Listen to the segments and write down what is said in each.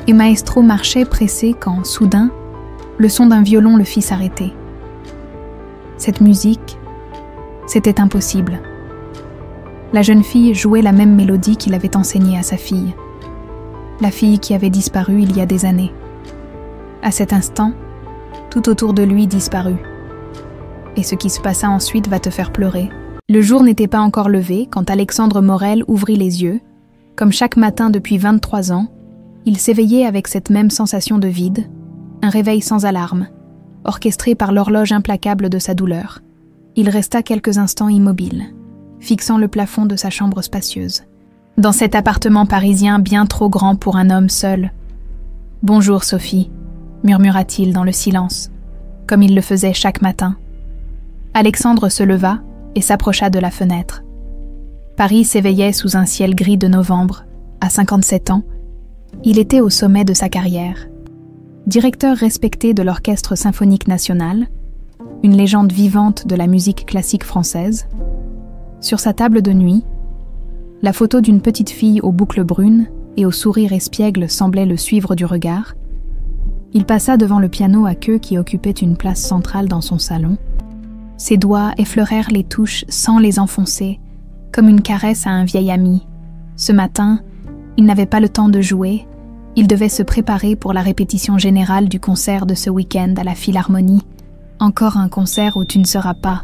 et Maestro marchait pressé quand, soudain, le son d'un violon le fit s'arrêter. Cette musique, c'était impossible. La jeune fille jouait la même mélodie qu'il avait enseignée à sa fille. La fille qui avait disparu il y a des années. À cet instant, tout autour de lui disparut. Et ce qui se passa ensuite va te faire pleurer. Le jour n'était pas encore levé quand Alexandre Morel ouvrit les yeux. Comme chaque matin depuis 23 ans, il s'éveillait avec cette même sensation de vide, un réveil sans alarme, orchestré par l'horloge implacable de sa douleur. Il resta quelques instants immobile, fixant le plafond de sa chambre spacieuse. Dans cet appartement parisien bien trop grand pour un homme seul. « Bonjour, Sophie », murmura-t-il dans le silence, comme il le faisait chaque matin. Alexandre se leva et s'approcha de la fenêtre. Paris s'éveillait sous un ciel gris de novembre. À 57 ans, il était au sommet de sa carrière. Directeur respecté de l'Orchestre symphonique national, une légende vivante de la musique classique française, sur sa table de nuit, la photo d'une petite fille aux boucles brunes et au sourire espiègle semblait le suivre du regard. Il passa devant le piano à queue qui occupait une place centrale dans son salon. Ses doigts effleurèrent les touches sans les enfoncer, comme une caresse à un vieil ami. Ce matin, il n'avait pas le temps de jouer, il devait se préparer pour la répétition générale du concert de ce week-end à la Philharmonie. « Encore un concert où tu ne seras pas »,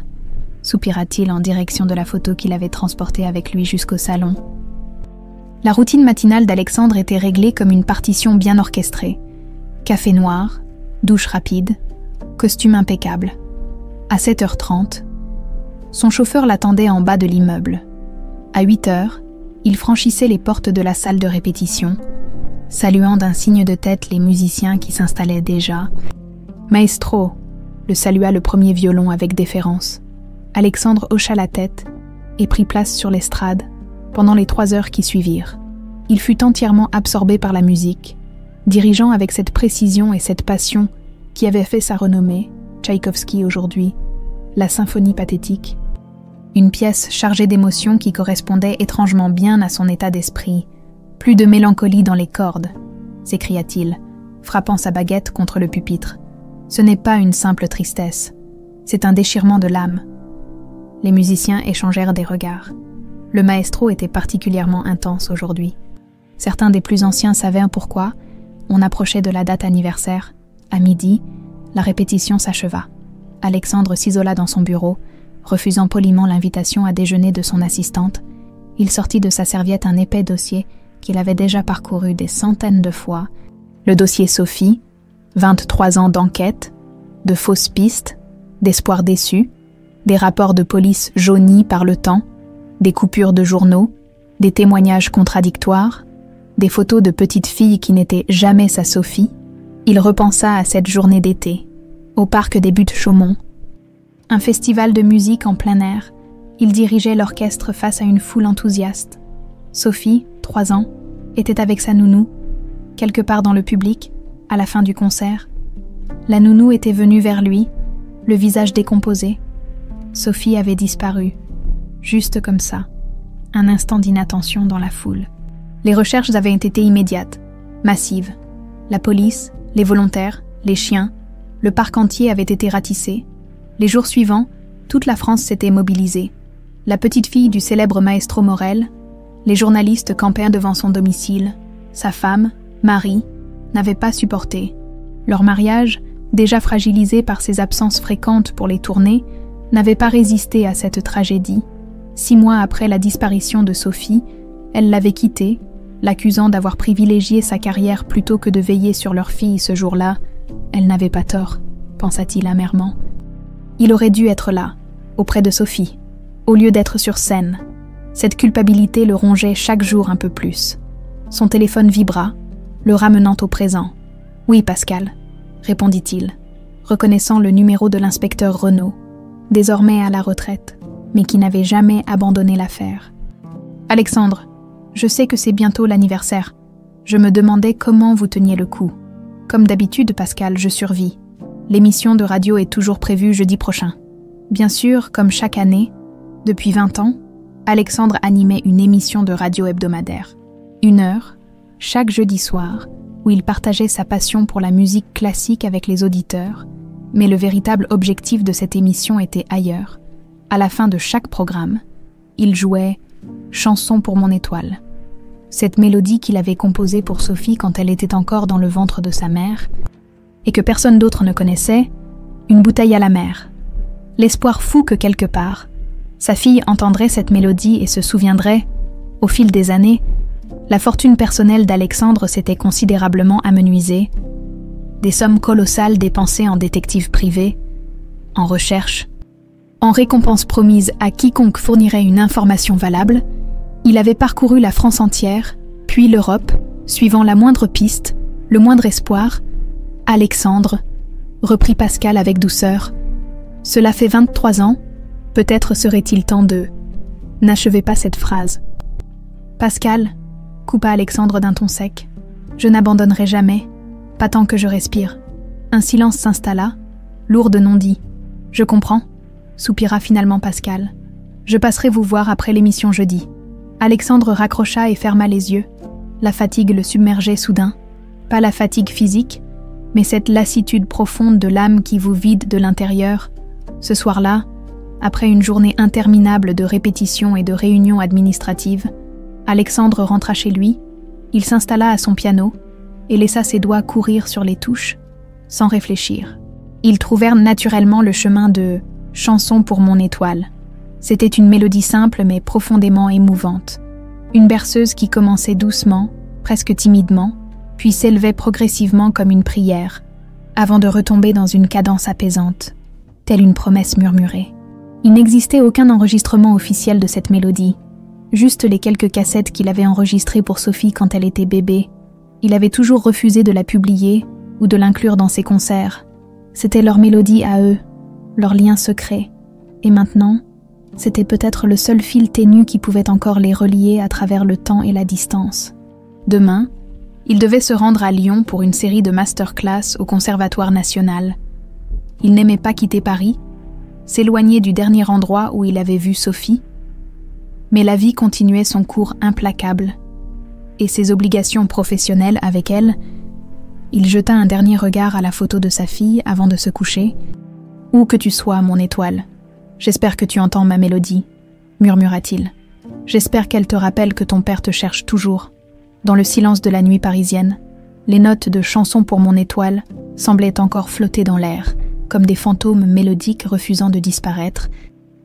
soupira-t-il en direction de la photo qu'il avait transportée avec lui jusqu'au salon. La routine matinale d'Alexandre était réglée comme une partition bien orchestrée. Café noir, douche rapide, costume impeccable. À 7h30, son chauffeur l'attendait en bas de l'immeuble. À 8h, il franchissait les portes de la salle de répétition, saluant d'un signe de tête les musiciens qui s'installaient déjà. « Maestro !» le salua le premier violon avec déférence. Alexandre hocha la tête et prit place sur l'estrade pendant les 3 heures qui suivirent. Il fut entièrement absorbé par la musique, dirigeant avec cette précision et cette passion qui avait fait sa renommée, Tchaïkovski aujourd'hui, la symphonie pathétique. Une pièce chargée d'émotions qui correspondait étrangement bien à son état d'esprit. Plus de mélancolie dans les cordes, s'écria-t-il, frappant sa baguette contre le pupitre. Ce n'est pas une simple tristesse, c'est un déchirement de l'âme. Les musiciens échangèrent des regards. Le maestro était particulièrement intense aujourd'hui. Certains des plus anciens savaient pourquoi. On approchait de la date anniversaire. À midi, la répétition s'acheva. Alexandre s'isola dans son bureau, refusant poliment l'invitation à déjeuner de son assistante. Il sortit de sa serviette un épais dossier qu'il avait déjà parcouru des centaines de fois. Le dossier Sophie, 23 ans d'enquête, de fausses pistes, d'espoirs déçus, des rapports de police jaunis par le temps, des coupures de journaux, des témoignages contradictoires, des photos de petites filles qui n'étaient jamais sa Sophie. Il repensa à cette journée d'été, au parc des Buttes-Chaumont. Un festival de musique en plein air, il dirigeait l'orchestre face à une foule enthousiaste. Sophie, 3 ans, était avec sa nounou, quelque part dans le public, à la fin du concert. La nounou était venue vers lui, le visage décomposé. Sophie avait disparu, juste comme ça, un instant d'inattention dans la foule. Les recherches avaient été immédiates, massives. La police, les volontaires, les chiens, le parc entier avait été ratissé. Les jours suivants, toute la France s'était mobilisée. La petite fille du célèbre maestro Morel, les journalistes campaient devant son domicile, sa femme, Marie, n'avaient pas supporté. Leur mariage, déjà fragilisé par ses absences fréquentes pour les tournées, n'avait pas résisté à cette tragédie. 6 mois après la disparition de Sophie, elle l'avait quitté, l'accusant d'avoir privilégié sa carrière plutôt que de veiller sur leur fille ce jour-là. Elle n'avait pas tort, pensa-t-il amèrement. Il aurait dû être là, auprès de Sophie, au lieu d'être sur scène. Cette culpabilité le rongeait chaque jour un peu plus. Son téléphone vibra, le ramenant au présent. « Oui, Pascal », répondit-il, reconnaissant le numéro de l'inspecteur Renaud, désormais à la retraite, mais qui n'avait jamais abandonné l'affaire. « Alexandre, je sais que c'est bientôt l'anniversaire. Je me demandais comment vous teniez le coup. Comme d'habitude, Pascal, je survis. L'émission de radio est toujours prévue jeudi prochain. Bien sûr, comme chaque année, depuis 20 ans, Alexandre animait une émission de radio hebdomadaire. 1 heure, chaque jeudi soir, où il partageait sa passion pour la musique classique avec les auditeurs, mais le véritable objectif de cette émission était ailleurs. À la fin de chaque programme, il jouait « Chanson pour mon étoile ». Cette mélodie qu'il avait composée pour Sophie quand elle était encore dans le ventre de sa mère, et que personne d'autre ne connaissait, une bouteille à la mer. L'espoir fou que quelque part, sa fille entendrait cette mélodie et se souviendrait, au fil des années, la fortune personnelle d'Alexandre s'était considérablement amenuisée, des sommes colossales dépensées en détectives privés, en recherche, en récompense promise à quiconque fournirait une information valable. Il avait parcouru la France entière, puis l'Europe, suivant la moindre piste, le moindre espoir. « Alexandre », reprit Pascal avec douceur, « cela fait 23 ans, peut-être serait-il temps de… » N'achevez pas cette phrase. « Pascal », coupa Alexandre d'un ton sec, « je n'abandonnerai jamais, pas tant que je respire. » Un silence s'installa, lourd de non-dits. « Je comprends », soupira finalement Pascal. « Je passerai vous voir après l'émission jeudi. » Alexandre raccrocha et ferma les yeux. La fatigue le submergeait soudain. Pas la fatigue physique, mais cette lassitude profonde de l'âme qui vous vide de l'intérieur. Ce soir-là, après une journée interminable de répétitions et de réunions administratives, Alexandre rentra chez lui, il s'installa à son piano et laissa ses doigts courir sur les touches, sans réfléchir. Ils trouvèrent naturellement le chemin de « Chanson pour mon étoile ». C'était une mélodie simple mais profondément émouvante. Une berceuse qui commençait doucement, presque timidement, puis s'élevait progressivement comme une prière, avant de retomber dans une cadence apaisante, telle une promesse murmurée. Il n'existait aucun enregistrement officiel de cette mélodie, juste les quelques cassettes qu'il avait enregistrées pour Sophie quand elle était bébé. Il avait toujours refusé de la publier ou de l'inclure dans ses concerts. C'était leur mélodie à eux, leur lien secret. Et maintenant, c'était peut-être le seul fil ténu qui pouvait encore les relier à travers le temps et la distance. Demain, il devait se rendre à Lyon pour une série de masterclass au Conservatoire national. Il n'aimait pas quitter Paris, s'éloigner du dernier endroit où il avait vu Sophie, mais la vie continuait son cours implacable, et ses obligations professionnelles avec elle. Il jeta un dernier regard à la photo de sa fille avant de se coucher. « Où que tu sois, mon étoile, j'espère que tu entends ma mélodie, » murmura-t-il. « J'espère qu'elle te rappelle que ton père te cherche toujours. » Dans le silence de la nuit parisienne, les notes de « Chanson pour mon étoile » semblaient encore flotter dans l'air, comme des fantômes mélodiques refusant de disparaître.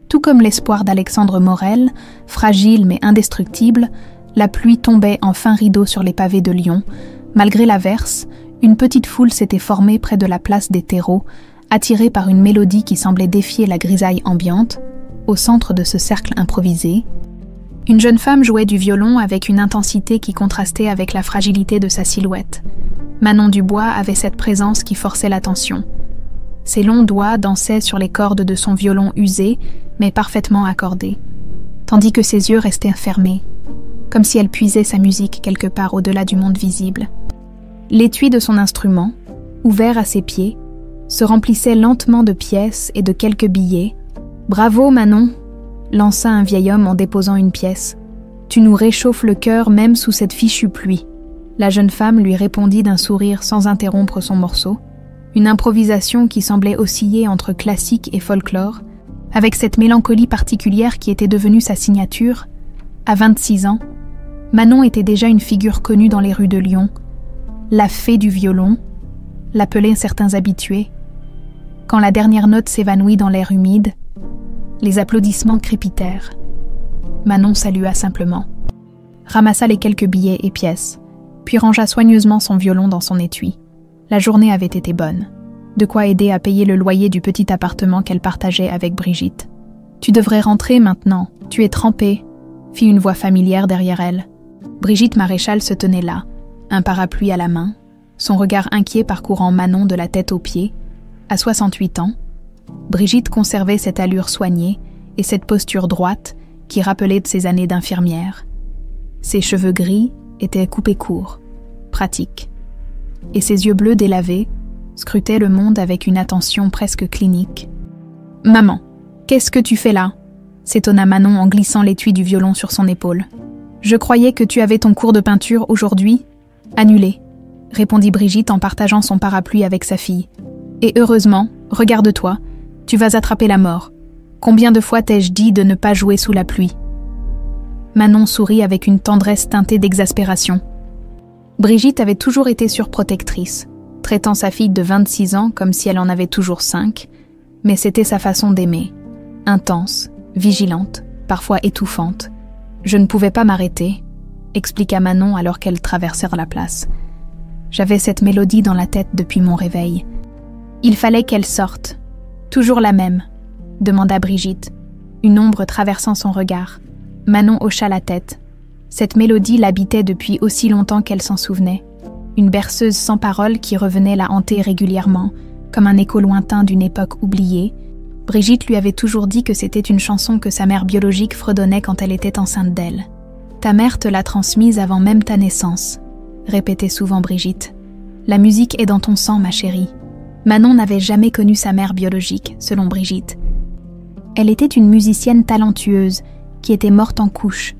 Tout comme l'espoir d'Alexandre Morel, fragile mais indestructible, la pluie tombait en fin rideau sur les pavés de Lyon. Malgré l'averse, une petite foule s'était formée près de la place des terreaux, attirée par une mélodie qui semblait défier la grisaille ambiante. Au centre de ce cercle improvisé, une jeune femme jouait du violon avec une intensité qui contrastait avec la fragilité de sa silhouette. Manon Dubois avait cette présence qui forçait l'attention. Ses longs doigts dansaient sur les cordes de son violon usé, mais parfaitement accordé, tandis que ses yeux restaient fermés, comme si elle puisait sa musique quelque part au-delà du monde visible. L'étui de son instrument, ouvert à ses pieds, se remplissait lentement de pièces et de quelques billets. « Bravo, Manon !» lança un vieil homme en déposant une pièce. « Tu nous réchauffes le cœur même sous cette fichue pluie. » La jeune femme lui répondit d'un sourire sans interrompre son morceau, une improvisation qui semblait osciller entre classique et folklore, avec cette mélancolie particulière qui était devenue sa signature. À 26 ans, Manon était déjà une figure connue dans les rues de Lyon. La fée du violon, l'appelaient certains habitués. Quand la dernière note s'évanouit dans l'air humide, les applaudissements crépitèrent. Manon salua simplement, ramassa les quelques billets et pièces, puis rangea soigneusement son violon dans son étui. La journée avait été bonne, de quoi aider à payer le loyer du petit appartement qu'elle partageait avec Brigitte. « Tu devrais rentrer maintenant, tu es trempée », fit une voix familière derrière elle. Brigitte Maréchal se tenait là, un parapluie à la main, son regard inquiet parcourant Manon de la tête aux pieds. À 68 ans, Brigitte conservait cette allure soignée et cette posture droite qui rappelait de ses années d'infirmière. Ses cheveux gris étaient coupés courts, pratiques, et ses yeux bleus délavés scrutaient le monde avec une attention presque clinique. « Maman, qu'est-ce que tu fais là ?» s'étonna Manon en glissant l'étui du violon sur son épaule. « Je croyais que tu avais ton cours de peinture aujourd'hui. Annulé. » répondit Brigitte en partageant son parapluie avec sa fille. Et heureusement, regarde-toi, tu vas attraper la mort. Combien de fois t'ai-je dit de ne pas jouer sous la pluie ? Manon sourit avec une tendresse teintée d'exaspération. Brigitte avait toujours été surprotectrice, traitant sa fille de 26 ans comme si elle en avait toujours 5, mais c'était sa façon d'aimer. Intense, vigilante, parfois étouffante. Je ne pouvais pas m'arrêter, expliqua Manon alors qu'elle traversèrent la place. J'avais cette mélodie dans la tête depuis mon réveil. Il fallait qu'elle sorte. Toujours la même, demanda Brigitte, une ombre traversant son regard. Manon hocha la tête. Cette mélodie l'habitait depuis aussi longtemps qu'elle s'en souvenait. Une berceuse sans parole qui revenait la hanter régulièrement, comme un écho lointain d'une époque oubliée. Brigitte lui avait toujours dit que c'était une chanson que sa mère biologique fredonnait quand elle était enceinte d'elle. « Ta mère te l'a transmise avant même ta naissance », répétait souvent Brigitte. « La musique est dans ton sang, ma chérie. » Manon n'avait jamais connu sa mère biologique, selon Brigitte. Elle était une musicienne talentueuse qui était morte en couche.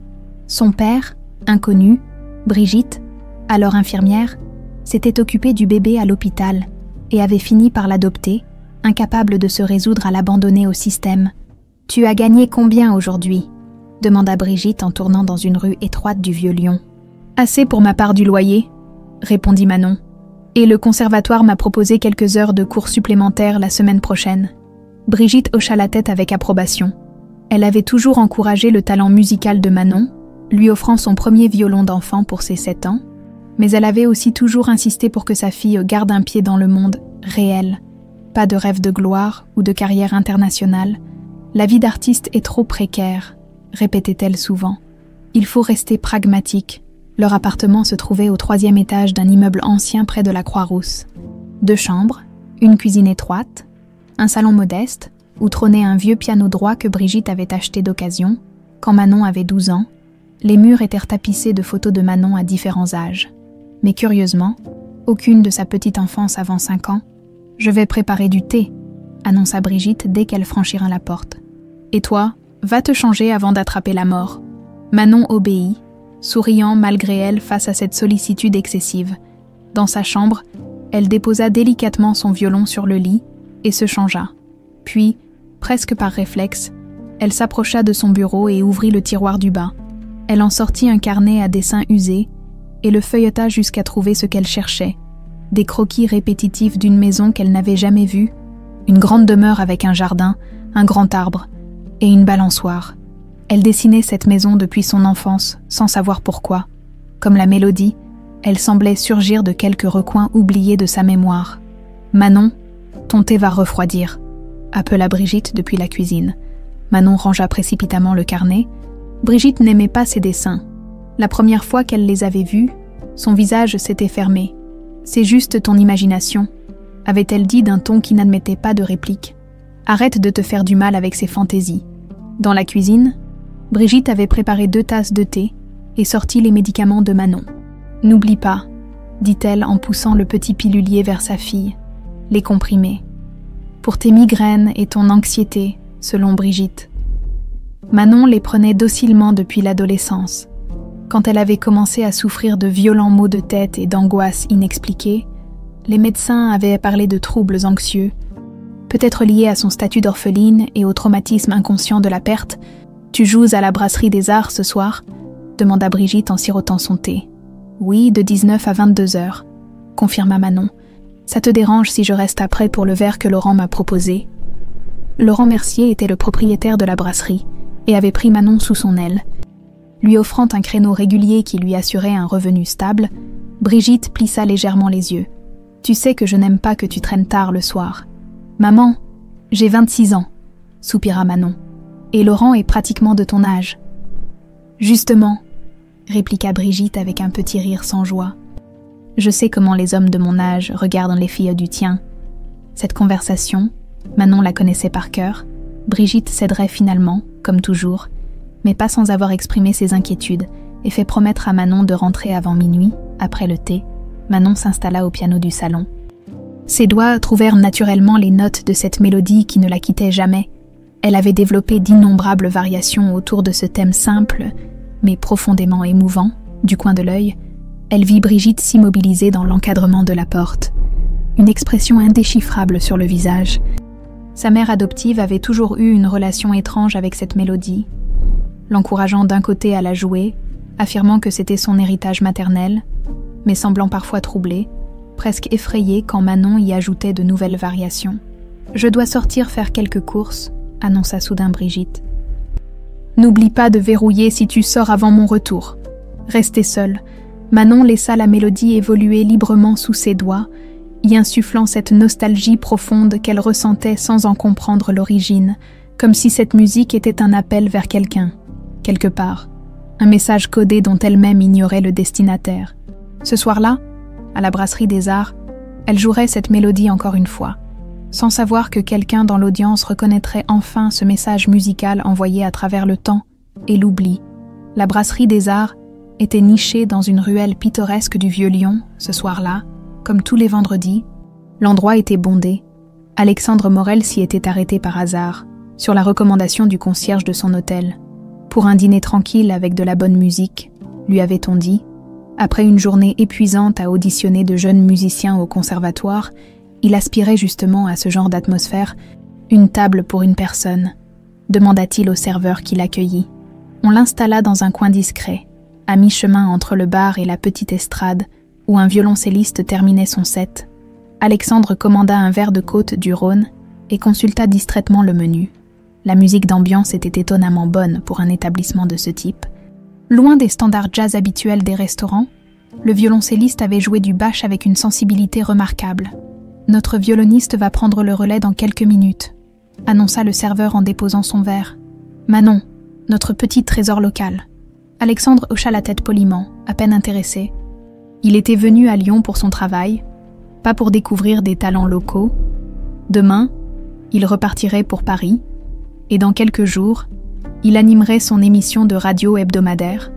Son père, inconnu, Brigitte, alors infirmière, s'était occupé du bébé à l'hôpital et avait fini par l'adopter, incapable de se résoudre à l'abandonner au système. « Tu as gagné combien aujourd'hui ?» demanda Brigitte en tournant dans une rue étroite du Vieux-Lyon. « Assez pour ma part du loyer », répondit Manon. « Et le conservatoire m'a proposé quelques heures de cours supplémentaires la semaine prochaine. » Brigitte hocha la tête avec approbation. Elle avait toujours encouragé le talent musical de Manon, lui offrant son premier violon d'enfant pour ses 7 ans, mais elle avait aussi toujours insisté pour que sa fille garde un pied dans le monde réel. Pas de rêve de gloire ou de carrière internationale. La vie d'artiste est trop précaire, répétait-elle souvent. Il faut rester pragmatique. Leur appartement se trouvait au 3e étage d'un immeuble ancien près de la Croix-Rousse. 2 chambres, une cuisine étroite, un salon modeste, où trônait un vieux piano droit que Brigitte avait acheté d'occasion, quand Manon avait 12 ans. Les murs étaient tapissés de photos de Manon à différents âges. Mais curieusement, aucune de sa petite enfance avant 5 ans. « Je vais préparer du thé », annonça Brigitte dès qu'elle franchira la porte. « Et toi, va te changer avant d'attraper la mort. » Manon obéit, souriant malgré elle face à cette sollicitude excessive. Dans sa chambre, elle déposa délicatement son violon sur le lit et se changea. Puis, presque par réflexe, elle s'approcha de son bureau et ouvrit le tiroir du bas. Elle en sortit un carnet à dessin usé et le feuilleta jusqu'à trouver ce qu'elle cherchait. Des croquis répétitifs d'une maison qu'elle n'avait jamais vue, une grande demeure avec un jardin, un grand arbre et une balançoire. Elle dessinait cette maison depuis son enfance, sans savoir pourquoi. Comme la mélodie, elle semblait surgir de quelques recoins oubliés de sa mémoire. « Manon, ton thé va refroidir », appela Brigitte depuis la cuisine. Manon rangea précipitamment le carnet. Brigitte n'aimait pas ses dessins. La première fois qu'elle les avait vus, son visage s'était fermé. « C'est juste ton imagination », avait-elle dit d'un ton qui n'admettait pas de réplique. « Arrête de te faire du mal avec ces fantaisies. » Dans la cuisine, Brigitte avait préparé 2 tasses de thé et sorti les médicaments de Manon. « N'oublie pas, » dit-elle en poussant le petit pilulier vers sa fille, « les comprimés. Pour tes migraines et ton anxiété, selon Brigitte. » Manon les prenait docilement depuis l'adolescence. Quand elle avait commencé à souffrir de violents maux de tête et d'angoisses inexpliquées, les médecins avaient parlé de troubles anxieux, peut-être liés à son statut d'orpheline et au traumatisme inconscient de la perte. « Tu joues à la brasserie des arts ce soir ?» demanda Brigitte en sirotant son thé. « Oui, de 19 à 22 heures, » confirma Manon. « Ça te dérange si je reste après pour le verre que Laurent m'a proposé ?» Laurent Mercier était le propriétaire de la brasserie et avait pris Manon sous son aile. Lui offrant un créneau régulier qui lui assurait un revenu stable, Brigitte plissa légèrement les yeux. « Tu sais que je n'aime pas que tu traînes tard le soir. »« Maman, j'ai 26 ans, » soupira Manon. « Et Laurent est pratiquement de ton âge. »« Justement, » répliqua Brigitte avec un petit rire sans joie. « Je sais comment les hommes de mon âge regardent les filles du tien. » Cette conversation, Manon la connaissait par cœur. Brigitte céderait finalement, comme toujours, mais pas sans avoir exprimé ses inquiétudes et fait promettre à Manon de rentrer avant minuit, après le thé. Manon s'installa au piano du salon. Ses doigts trouvèrent naturellement les notes de cette mélodie qui ne la quittait jamais. Elle avait développé d'innombrables variations autour de ce thème simple, mais profondément émouvant, du coin de l'œil, Elle vit Brigitte s'immobiliser dans l'encadrement de la porte, une expression indéchiffrable sur le visage. Sa mère adoptive avait toujours eu une relation étrange avec cette mélodie, l'encourageant d'un côté à la jouer, affirmant que c'était son héritage maternel, mais semblant parfois troublée, presque effrayée quand Manon y ajoutait de nouvelles variations. « Je dois sortir faire quelques courses », annonça soudain Brigitte. « N'oublie pas de verrouiller si tu sors avant mon retour. » Restée seule, Manon laissa la mélodie évoluer librement sous ses doigts, y insufflant cette nostalgie profonde qu'elle ressentait sans en comprendre l'origine, comme si cette musique était un appel vers quelqu'un, quelque part, un message codé dont elle-même ignorait le destinataire. Ce soir-là, à la Brasserie des Arts, elle jouerait cette mélodie encore une fois, sans savoir que quelqu'un dans l'audience reconnaîtrait enfin ce message musical envoyé à travers le temps et l'oubli. La Brasserie des Arts était nichée dans une ruelle pittoresque du Vieux-Lyon, ce soir-là, comme tous les vendredis. L'endroit était bondé. Alexandre Morel s'y était arrêté par hasard, sur la recommandation du concierge de son hôtel. Pour un dîner tranquille avec de la bonne musique, lui avait-on dit. Après une journée épuisante à auditionner de jeunes musiciens au conservatoire, il aspirait justement à ce genre d'atmosphère. Une table pour une personne, demanda-t-il au serveur qui l'accueillit. On l'installa dans un coin discret, à mi-chemin entre le bar et la petite estrade, où un violoncelliste terminait son set. Alexandre commanda un verre de côte du Rhône et consulta distraitement le menu. La musique d'ambiance était étonnamment bonne pour un établissement de ce type. Loin des standards jazz habituels des restaurants, le violoncelliste avait joué du Bach avec une sensibilité remarquable. « Notre violoniste va prendre le relais dans quelques minutes », annonça le serveur en déposant son verre. « Manon, notre petit trésor local. » Alexandre hocha la tête poliment, à peine intéressé. Il était venu à Lyon pour son travail, pas pour découvrir des talents locaux. Demain, il repartirait pour Paris, et dans quelques jours, il animerait son émission de radio hebdomadaire.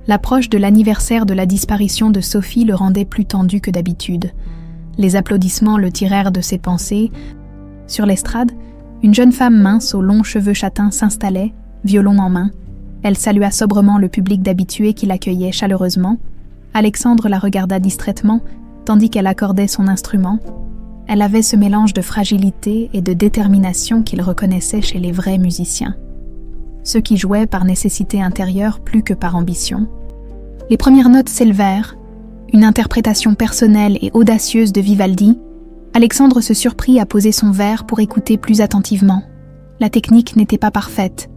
L'approche de l'anniversaire de la disparition de Sophie le rendait plus tendu que d'habitude. Les applaudissements le tirèrent de ses pensées. Sur l'estrade, une jeune femme mince aux longs cheveux châtains s'installait, violon en main. Elle salua sobrement le public d'habitués qui l'accueillait chaleureusement. Alexandre la regarda distraitement, tandis qu'elle accordait son instrument. Elle avait ce mélange de fragilité et de détermination qu'il reconnaissait chez les vrais musiciens. Ceux qui jouaient par nécessité intérieure plus que par ambition. Les premières notes s'élevèrent, une interprétation personnelle et audacieuse de Vivaldi. Alexandre se surprit à poser son verre pour écouter plus attentivement. La technique n'était pas parfaite,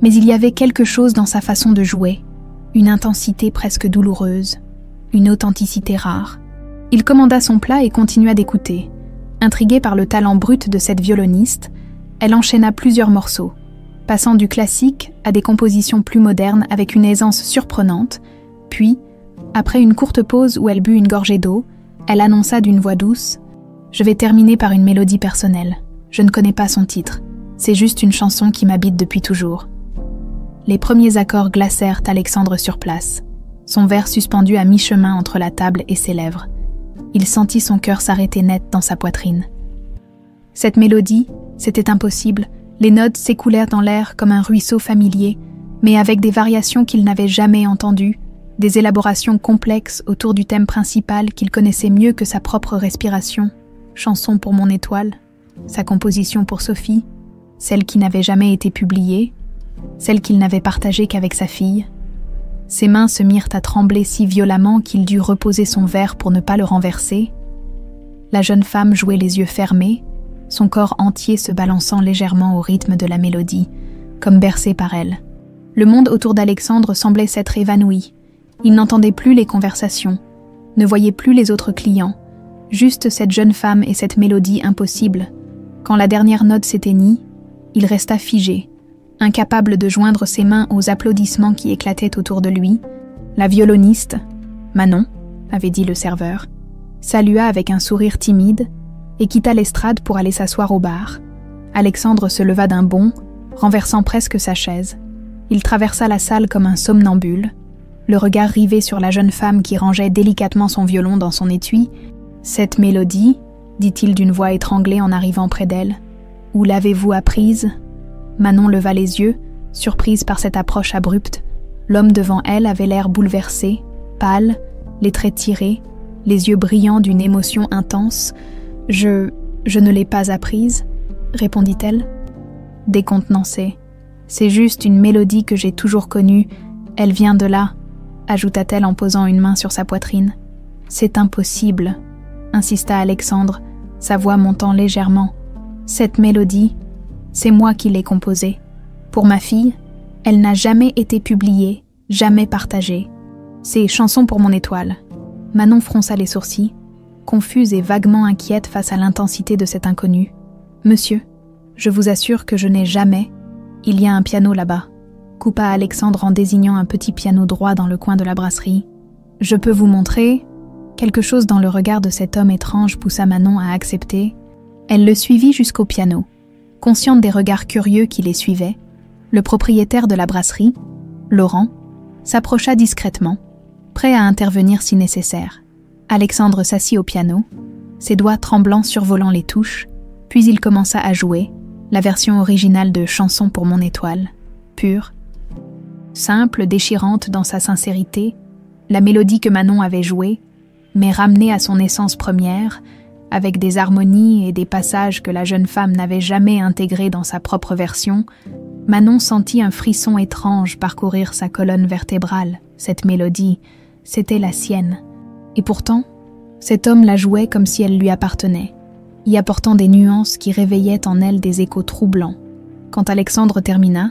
mais il y avait quelque chose dans sa façon de jouer, une intensité presque douloureuse, une authenticité rare. Il commanda son plat et continua d'écouter. Intriguée par le talent brut de cette violoniste, elle enchaîna plusieurs morceaux, passant du classique à des compositions plus modernes avec une aisance surprenante, puis, après une courte pause où elle but une gorgée d'eau, elle annonça d'une voix douce « Je vais terminer par une mélodie personnelle. Je ne connais pas son titre. C'est juste une chanson qui m'habite depuis toujours. » Les premiers accords glacèrent Alexandre sur place, son verre suspendu à mi-chemin entre la table et ses lèvres. Il sentit son cœur s'arrêter net dans sa poitrine. Cette mélodie, c'était impossible. Les notes s'écoulèrent dans l'air comme un ruisseau familier, mais avec des variations qu'il n'avait jamais entendues, des élaborations complexes autour du thème principal qu'il connaissait mieux que sa propre respiration. Chanson pour mon étoile, sa composition pour Sophie, celle qui n'avait jamais été publiée, celle qu'il n'avait partagée qu'avec sa fille. Ses mains se mirent à trembler si violemment qu'il dut reposer son verre pour ne pas le renverser. La jeune femme jouait les yeux fermés, son corps entier se balançant légèrement au rythme de la mélodie, comme bercé par elle. Le monde autour d'Alexandre semblait s'être évanoui. Il n'entendait plus les conversations, ne voyait plus les autres clients, juste cette jeune femme et cette mélodie impossible. Quand la dernière note s'éteignit, il resta figé, incapable de joindre ses mains aux applaudissements qui éclataient autour de lui. La violoniste, Manon, avait dit le serveur, salua avec un sourire timide et quitta l'estrade pour aller s'asseoir au bar. Alexandre se leva d'un bond, renversant presque sa chaise. Il traversa la salle comme un somnambule, le regard rivé sur la jeune femme qui rangeait délicatement son violon dans son étui. « Cette mélodie, dit-il d'une voix étranglée en arrivant près d'elle, où l'avez-vous apprise ?» Manon leva les yeux, surprise par cette approche abrupte. L'homme devant elle avait l'air bouleversé, pâle, les traits tirés, les yeux brillants d'une émotion intense. « Je ne l'ai pas apprise, » répondit-elle. Décontenancée. « C'est juste une mélodie que j'ai toujours connue. Elle vient de là, » ajouta-t-elle en posant une main sur sa poitrine. « C'est impossible, » insista Alexandre, sa voix montant légèrement. « Cette mélodie, c'est moi qui l'ai composée. Pour ma fille, elle n'a jamais été publiée, jamais partagée. C'est Chanson pour mon étoile. » Manon fronça les sourcils, confuse et vaguement inquiète face à l'intensité de cet inconnu. « Monsieur, je vous assure que je n'ai jamais... Il y a un piano là-bas, » coupa Alexandre en désignant un petit piano droit dans le coin de la brasserie. « Je peux vous montrer... » Quelque chose dans le regard de cet homme étrange poussa Manon à accepter. Elle le suivit jusqu'au piano. Consciente des regards curieux qui les suivaient, le propriétaire de la brasserie, Laurent, s'approcha discrètement, prêt à intervenir si nécessaire. Alexandre s'assit au piano, ses doigts tremblants survolant les touches, puis il commença à jouer, la version originale de Chanson pour mon étoile, pure, simple, déchirante dans sa sincérité, la mélodie que Manon avait jouée, mais ramenée à son essence première, avec des harmonies et des passages que la jeune femme n'avait jamais intégrés dans sa propre version. Manon sentit un frisson étrange parcourir sa colonne vertébrale. Cette mélodie, c'était la sienne. Et pourtant, cet homme la jouait comme si elle lui appartenait, y apportant des nuances qui réveillaient en elle des échos troublants. Quand Alexandre termina,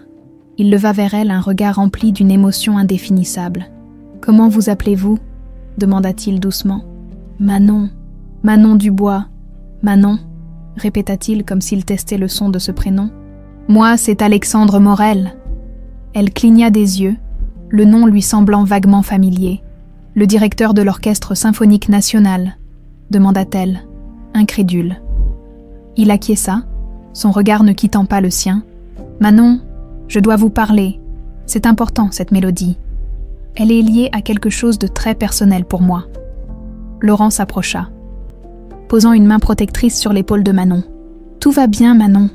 il leva vers elle un regard rempli d'une émotion indéfinissable. « Comment vous appelez-vous » demanda-t-il doucement. « Manon, Manon Dubois, Manon » répéta-t-il comme s'il testait le son de ce prénom. « Moi, c'est Alexandre Morel. » Elle cligna des yeux, le nom lui semblant vaguement familier. « Le directeur de l'Orchestre symphonique national » demanda-t-elle, incrédule. Il acquiesça, son regard ne quittant pas le sien. « Manon, je dois vous parler. C'est important, cette mélodie. Elle est liée à quelque chose de très personnel pour moi. » Laurent s'approcha, posant une main protectrice sur l'épaule de Manon. « Tout va bien, Manon ?»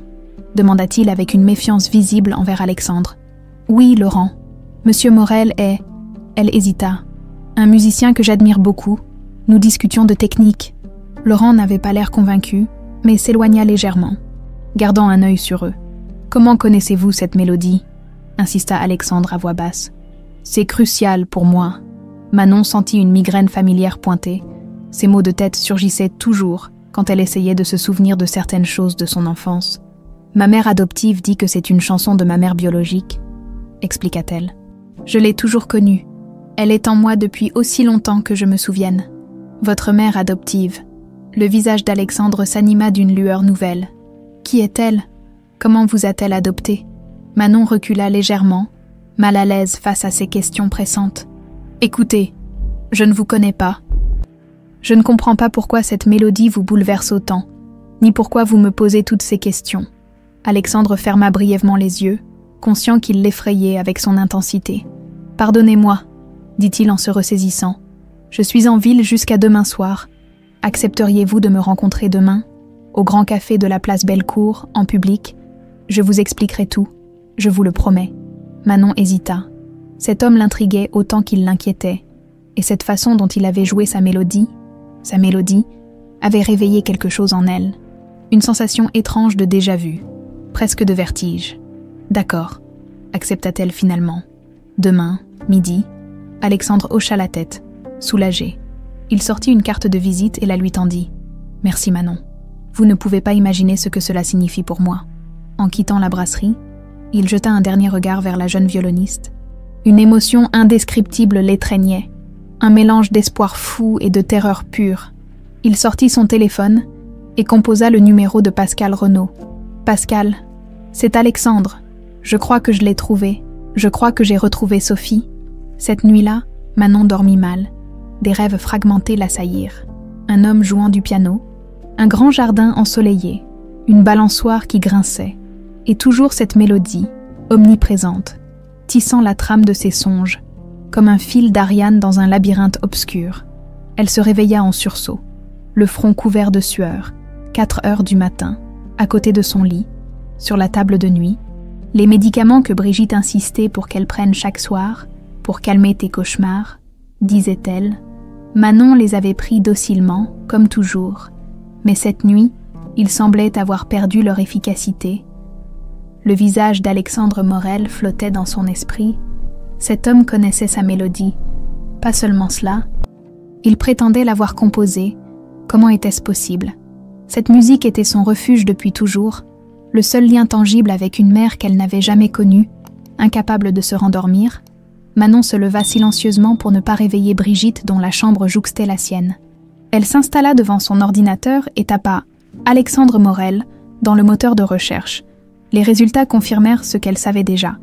demanda-t-il avec une méfiance visible envers Alexandre. « Oui, Laurent. Monsieur Morel est... » Elle hésita. « Un musicien que j'admire beaucoup. Nous discutions de technique. » Laurent n'avait pas l'air convaincu, mais s'éloigna légèrement, gardant un œil sur eux. « Comment connaissez-vous cette mélodie ?» insista Alexandre à voix basse. « C'est crucial pour moi. » Manon sentit une migraine familière pointer. Ses maux de tête surgissaient toujours quand elle essayait de se souvenir de certaines choses de son enfance. « Ma mère adoptive dit que c'est une chanson de ma mère biologique, » expliqua-t-elle. « Je l'ai toujours connue. Elle est en moi depuis aussi longtemps que je me souvienne. Votre mère adoptive. » Le visage d'Alexandre s'anima d'une lueur nouvelle. « Qui est-elle ? Comment vous a-t-elle adopté ?» Manon recula légèrement, mal à l'aise face à ces questions pressantes. « Écoutez, je ne vous connais pas. Je ne comprends pas pourquoi cette mélodie vous bouleverse autant, ni pourquoi vous me posez toutes ces questions. » Alexandre ferma brièvement les yeux, conscient qu'il l'effrayait avec son intensité. « Pardonnez-moi, » dit-il en se ressaisissant. « Je suis en ville jusqu'à demain soir. Accepteriez-vous de me rencontrer demain, au grand café de la place Bellecour, en public? Je vous expliquerai tout, je vous le promets. » Manon hésita. Cet homme l'intriguait autant qu'il l'inquiétait, et cette façon dont il avait joué sa mélodie, avait réveillé quelque chose en elle. Une sensation étrange de déjà-vu, presque de vertige. « D'accord, » accepta-t-elle finalement. Demain, midi, Alexandre hocha la tête, soulagé. Il sortit une carte de visite et la lui tendit. « Merci Manon. Vous ne pouvez pas imaginer ce que cela signifie pour moi. » En quittant la brasserie, il jeta un dernier regard vers la jeune violoniste. Une émotion indescriptible l'étreignait, un mélange d'espoir fou et de terreur pure. Il sortit son téléphone et composa le numéro de Pascal Renaud. « Pascal, c'est Alexandre. Je crois que je l'ai trouvé. Je crois que j'ai retrouvé Sophie. » Cette nuit-là, Manon dormit mal. Des rêves fragmentés l'assaillirent. Un homme jouant du piano, un grand jardin ensoleillé, une balançoire qui grinçait, et toujours cette mélodie, omniprésente, tissant la trame de ses songes, comme un fil d'Ariane dans un labyrinthe obscur. Elle se réveilla en sursaut, le front couvert de sueur, 4 heures du matin, à côté de son lit, sur la table de nuit, les médicaments que Brigitte insistait pour qu'elle prenne chaque soir, pour calmer tes cauchemars, disait-elle, Manon les avait pris docilement, comme toujours, mais cette nuit, ils semblaient avoir perdu leur efficacité. Le visage d'Alexandre Morel flottait dans son esprit. Cet homme connaissait sa mélodie. Pas seulement cela, il prétendait l'avoir composée. Comment était-ce possible? Cette musique était son refuge depuis toujours, le seul lien tangible avec une mère qu'elle n'avait jamais connue. Incapable de se rendormir, Manon se leva silencieusement pour ne pas réveiller Brigitte dont la chambre jouxtait la sienne. Elle s'installa devant son ordinateur et tapa « Alexandre Morel » dans le moteur de recherche. Les résultats confirmèrent ce qu'elle savait déjà.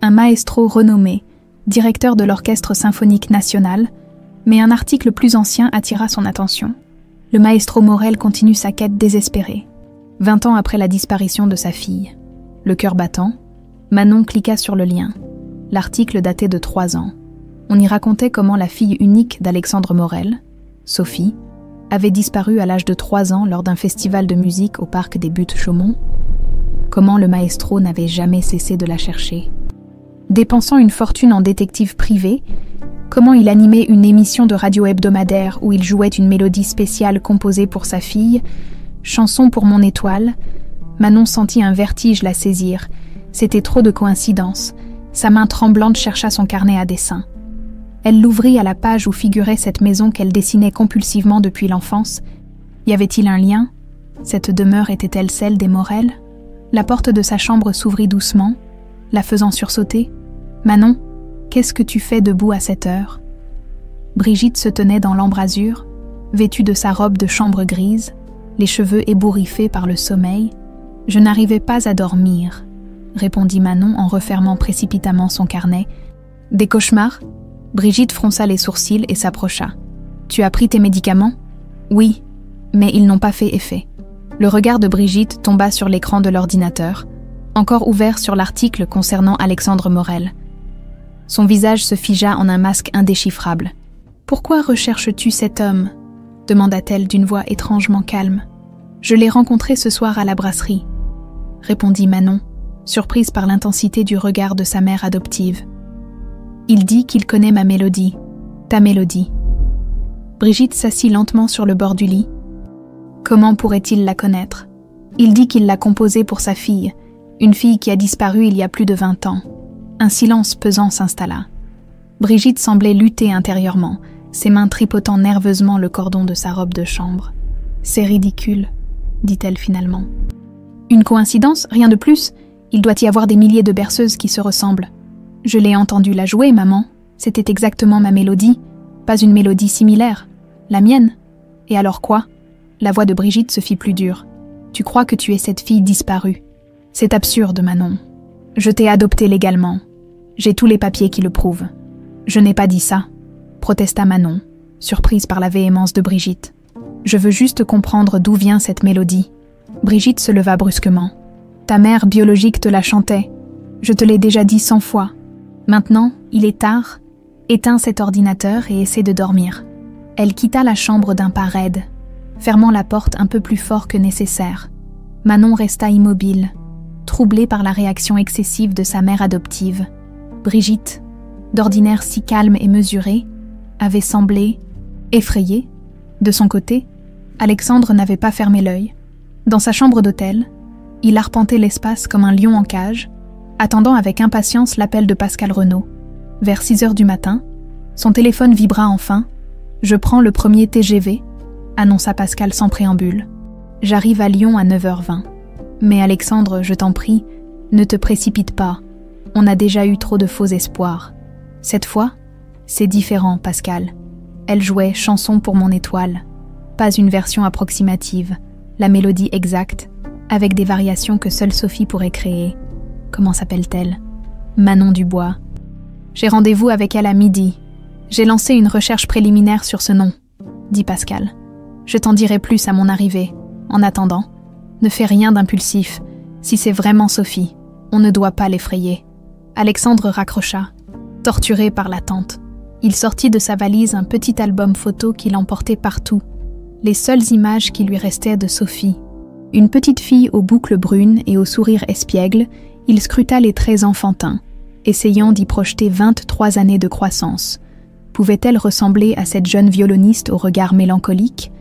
Un maestro renommé, directeur de l'Orchestre symphonique national, mais un article plus ancien attira son attention. Le maestro Morel continue sa quête désespérée. 20 ans après la disparition de sa fille. Le cœur battant, Manon cliqua sur le lien. L'article datait de 3 ans. On y racontait comment la fille unique d'Alexandre Morel, Sophie, avait disparu à l'âge de 3 ans lors d'un festival de musique au parc des Buttes-Chaumont. Comment le maestro n'avait jamais cessé de la chercher. Dépensant une fortune en détective privé, comment il animait une émission de radio hebdomadaire où il jouait une mélodie spéciale composée pour sa fille, chanson pour mon étoile. Manon sentit un vertige la saisir. C'était trop de coïncidences. Sa main tremblante chercha son carnet à dessin. Elle l'ouvrit à la page où figurait cette maison qu'elle dessinait compulsivement depuis l'enfance. Y avait-il un lien? Cette demeure était-elle celle des Morel? La porte de sa chambre s'ouvrit doucement, la faisant sursauter. « Manon, qu'est-ce que tu fais debout à cette heure ?» Brigitte se tenait dans l'embrasure, vêtue de sa robe de chambre grise, les cheveux ébouriffés par le sommeil. « Je n'arrivais pas à dormir », répondit Manon en refermant précipitamment son carnet. « Des cauchemars ?» Brigitte fronça les sourcils et s'approcha. « Tu as pris tes médicaments ?»« Oui, mais ils n'ont pas fait effet. » Le regard de Brigitte tomba sur l'écran de l'ordinateur, encore ouvert sur l'article concernant Alexandre Morel. Son visage se figea en un masque indéchiffrable. « Pourquoi recherches-tu cet homme ?» demanda-t-elle d'une voix étrangement calme. « Je l'ai rencontré ce soir à la brasserie, » répondit Manon, surprise par l'intensité du regard de sa mère adoptive. « Il dit qu'il connaît ma mélodie, ta mélodie. » Brigitte s'assit lentement sur le bord du lit. Comment pourrait-il la connaître? Il dit qu'il l'a composée pour sa fille, une fille qui a disparu il y a plus de 20 ans. Un silence pesant s'installa. Brigitte semblait lutter intérieurement, ses mains tripotant nerveusement le cordon de sa robe de chambre. « C'est ridicule, » dit-elle finalement. « Une coïncidence, rien de plus. Il doit y avoir des milliers de berceuses qui se ressemblent. Je l'ai entendue la jouer, maman. C'était exactement ma mélodie. Pas une mélodie similaire. La mienne. Et alors quoi ?» La voix de Brigitte se fit plus dure. « Tu crois que tu es cette fille disparue. C'est absurde, Manon. Je t'ai adoptée légalement. J'ai tous les papiers qui le prouvent. » « Je n'ai pas dit ça, » protesta Manon, surprise par la véhémence de Brigitte. « Je veux juste comprendre d'où vient cette mélodie. » Brigitte se leva brusquement. « Ta mère biologique te la chantait. Je te l'ai déjà dit 100 fois. Maintenant, il est tard. Éteins cet ordinateur et essaie de dormir. » Elle quitta la chambre d'un pas raide, fermant la porte un peu plus fort que nécessaire. Manon resta immobile, troublée par la réaction excessive de sa mère adoptive. Brigitte, d'ordinaire si calme et mesurée, avait semblé effrayée. De son côté, Alexandre n'avait pas fermé l'œil. Dans sa chambre d'hôtel, il arpentait l'espace comme un lion en cage, attendant avec impatience l'appel de Pascal Renaud. Vers 6 heures du matin, son téléphone vibra enfin. « Je prends le premier TGV », annonça Pascal sans préambule. « J'arrive à Lyon à 9h20. Mais Alexandre, je t'en prie, ne te précipite pas. On a déjà eu trop de faux espoirs. Cette fois, c'est différent, Pascal. Elle jouait « Chanson pour mon étoile ». Pas une version approximative, la mélodie exacte, avec des variations que seule Sophie pourrait créer. Comment s'appelle-t-elle? Manon Dubois. J'ai rendez-vous avec elle à midi. J'ai lancé une recherche préliminaire sur ce nom, dit Pascal. Je t'en dirai plus à mon arrivée. En attendant, ne fais rien d'impulsif. Si c'est vraiment Sophie, on ne doit pas l'effrayer. Alexandre raccrocha, torturé par l'attente. Il sortit de sa valise un petit album photo qu'il emportait partout. Les seules images qui lui restaient de Sophie. Une petite fille aux boucles brunes et au sourire espiègle, il scruta les traits enfantins, essayant d'y projeter 23 années de croissance. Pouvait-elle ressembler à cette jeune violoniste au regard mélancolique?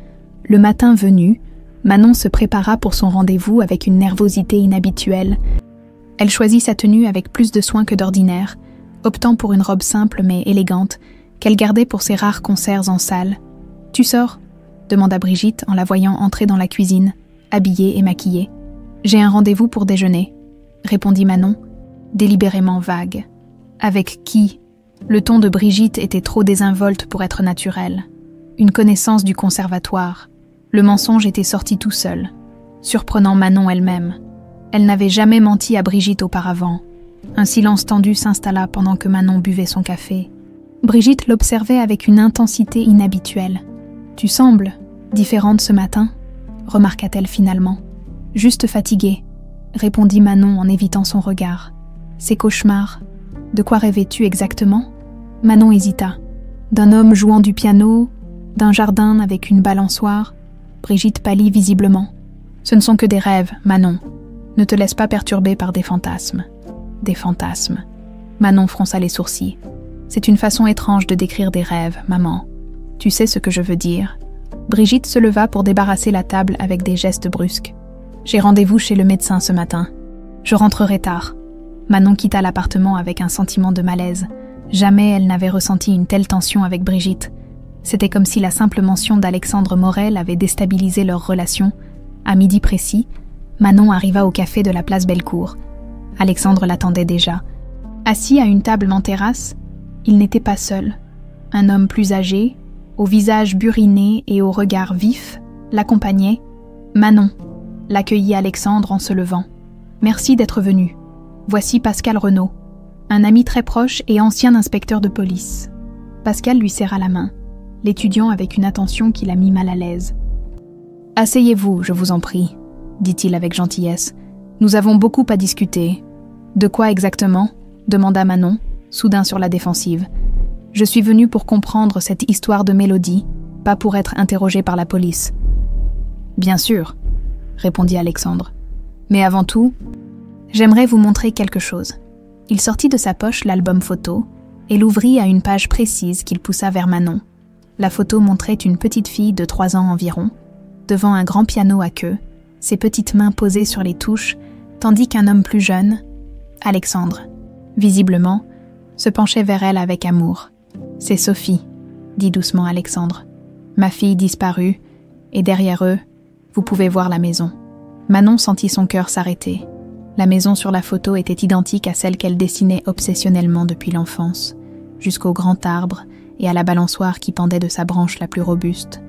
Le matin venu, Manon se prépara pour son rendez-vous avec une nervosité inhabituelle. Elle choisit sa tenue avec plus de soin que d'ordinaire, optant pour une robe simple mais élégante, qu'elle gardait pour ses rares concerts en salle. « Tu sors ?» demanda Brigitte en la voyant entrer dans la cuisine, habillée et maquillée. « J'ai un rendez-vous pour déjeuner », répondit Manon, délibérément vague. « Avec qui ?» Le ton de Brigitte était trop désinvolte pour être naturel. Une connaissance du conservatoire. Le mensonge était sorti tout seul, surprenant Manon elle-même. Elle n'avait jamais menti à Brigitte auparavant. Un silence tendu s'installa pendant que Manon buvait son café. Brigitte l'observait avec une intensité inhabituelle. « Tu sembles différente ce matin ?» remarqua-t-elle finalement. « Juste fatiguée », répondit Manon en évitant son regard. « Ces cauchemars, de quoi rêvais-tu exactement ?» Manon hésita. D'un homme jouant du piano, d'un jardin avec une balançoire. Brigitte pâlit visiblement. « Ce ne sont que des rêves, Manon. Ne te laisse pas perturber par des fantasmes. » Des fantasmes. Manon fronça les sourcils. « C'est une façon étrange de décrire des rêves, maman. Tu sais ce que je veux dire. » Brigitte se leva pour débarrasser la table avec des gestes brusques. « J'ai rendez-vous chez le médecin ce matin. Je rentrerai tard. » Manon quitta l'appartement avec un sentiment de malaise. Jamais elle n'avait ressenti une telle tension avec Brigitte. C'était comme si la simple mention d'Alexandre Morel avait déstabilisé leur relation. À midi précis, Manon arriva au café de la place Bellecour. Alexandre l'attendait déjà. Assis à une table en terrasse, il n'était pas seul. Un homme plus âgé, au visage buriné et au regard vif, l'accompagnait. Manon l'accueillit Alexandre en se levant. « Merci d'être venu. Voici Pascal Renaud, un ami très proche et ancien inspecteur de police. » Pascal lui serra la main, l'étudiant avec une attention qui la mit mal à l'aise. « Asseyez-vous, je vous en prie, » dit-il avec gentillesse. « Nous avons beaucoup à discuter. »« De quoi exactement ?» demanda Manon, soudain sur la défensive. « Je suis venue pour comprendre cette histoire de Mélodie, pas pour être interrogée par la police. »« Bien sûr, » répondit Alexandre. « Mais avant tout, j'aimerais vous montrer quelque chose. » Il sortit de sa poche l'album photo et l'ouvrit à une page précise qu'il poussa vers Manon. La photo montrait une petite fille de 3 ans environ, devant un grand piano à queue, ses petites mains posées sur les touches, tandis qu'un homme plus jeune, Alexandre, visiblement, se penchait vers elle avec amour. « C'est Sophie, » dit doucement Alexandre. « Ma fille disparue, et derrière eux, vous pouvez voir la maison. » Manon sentit son cœur s'arrêter. La maison sur la photo était identique à celle qu'elle dessinait obsessionnellement depuis l'enfance, jusqu'au grand arbre et à la balançoire qui pendait de sa branche la plus robuste.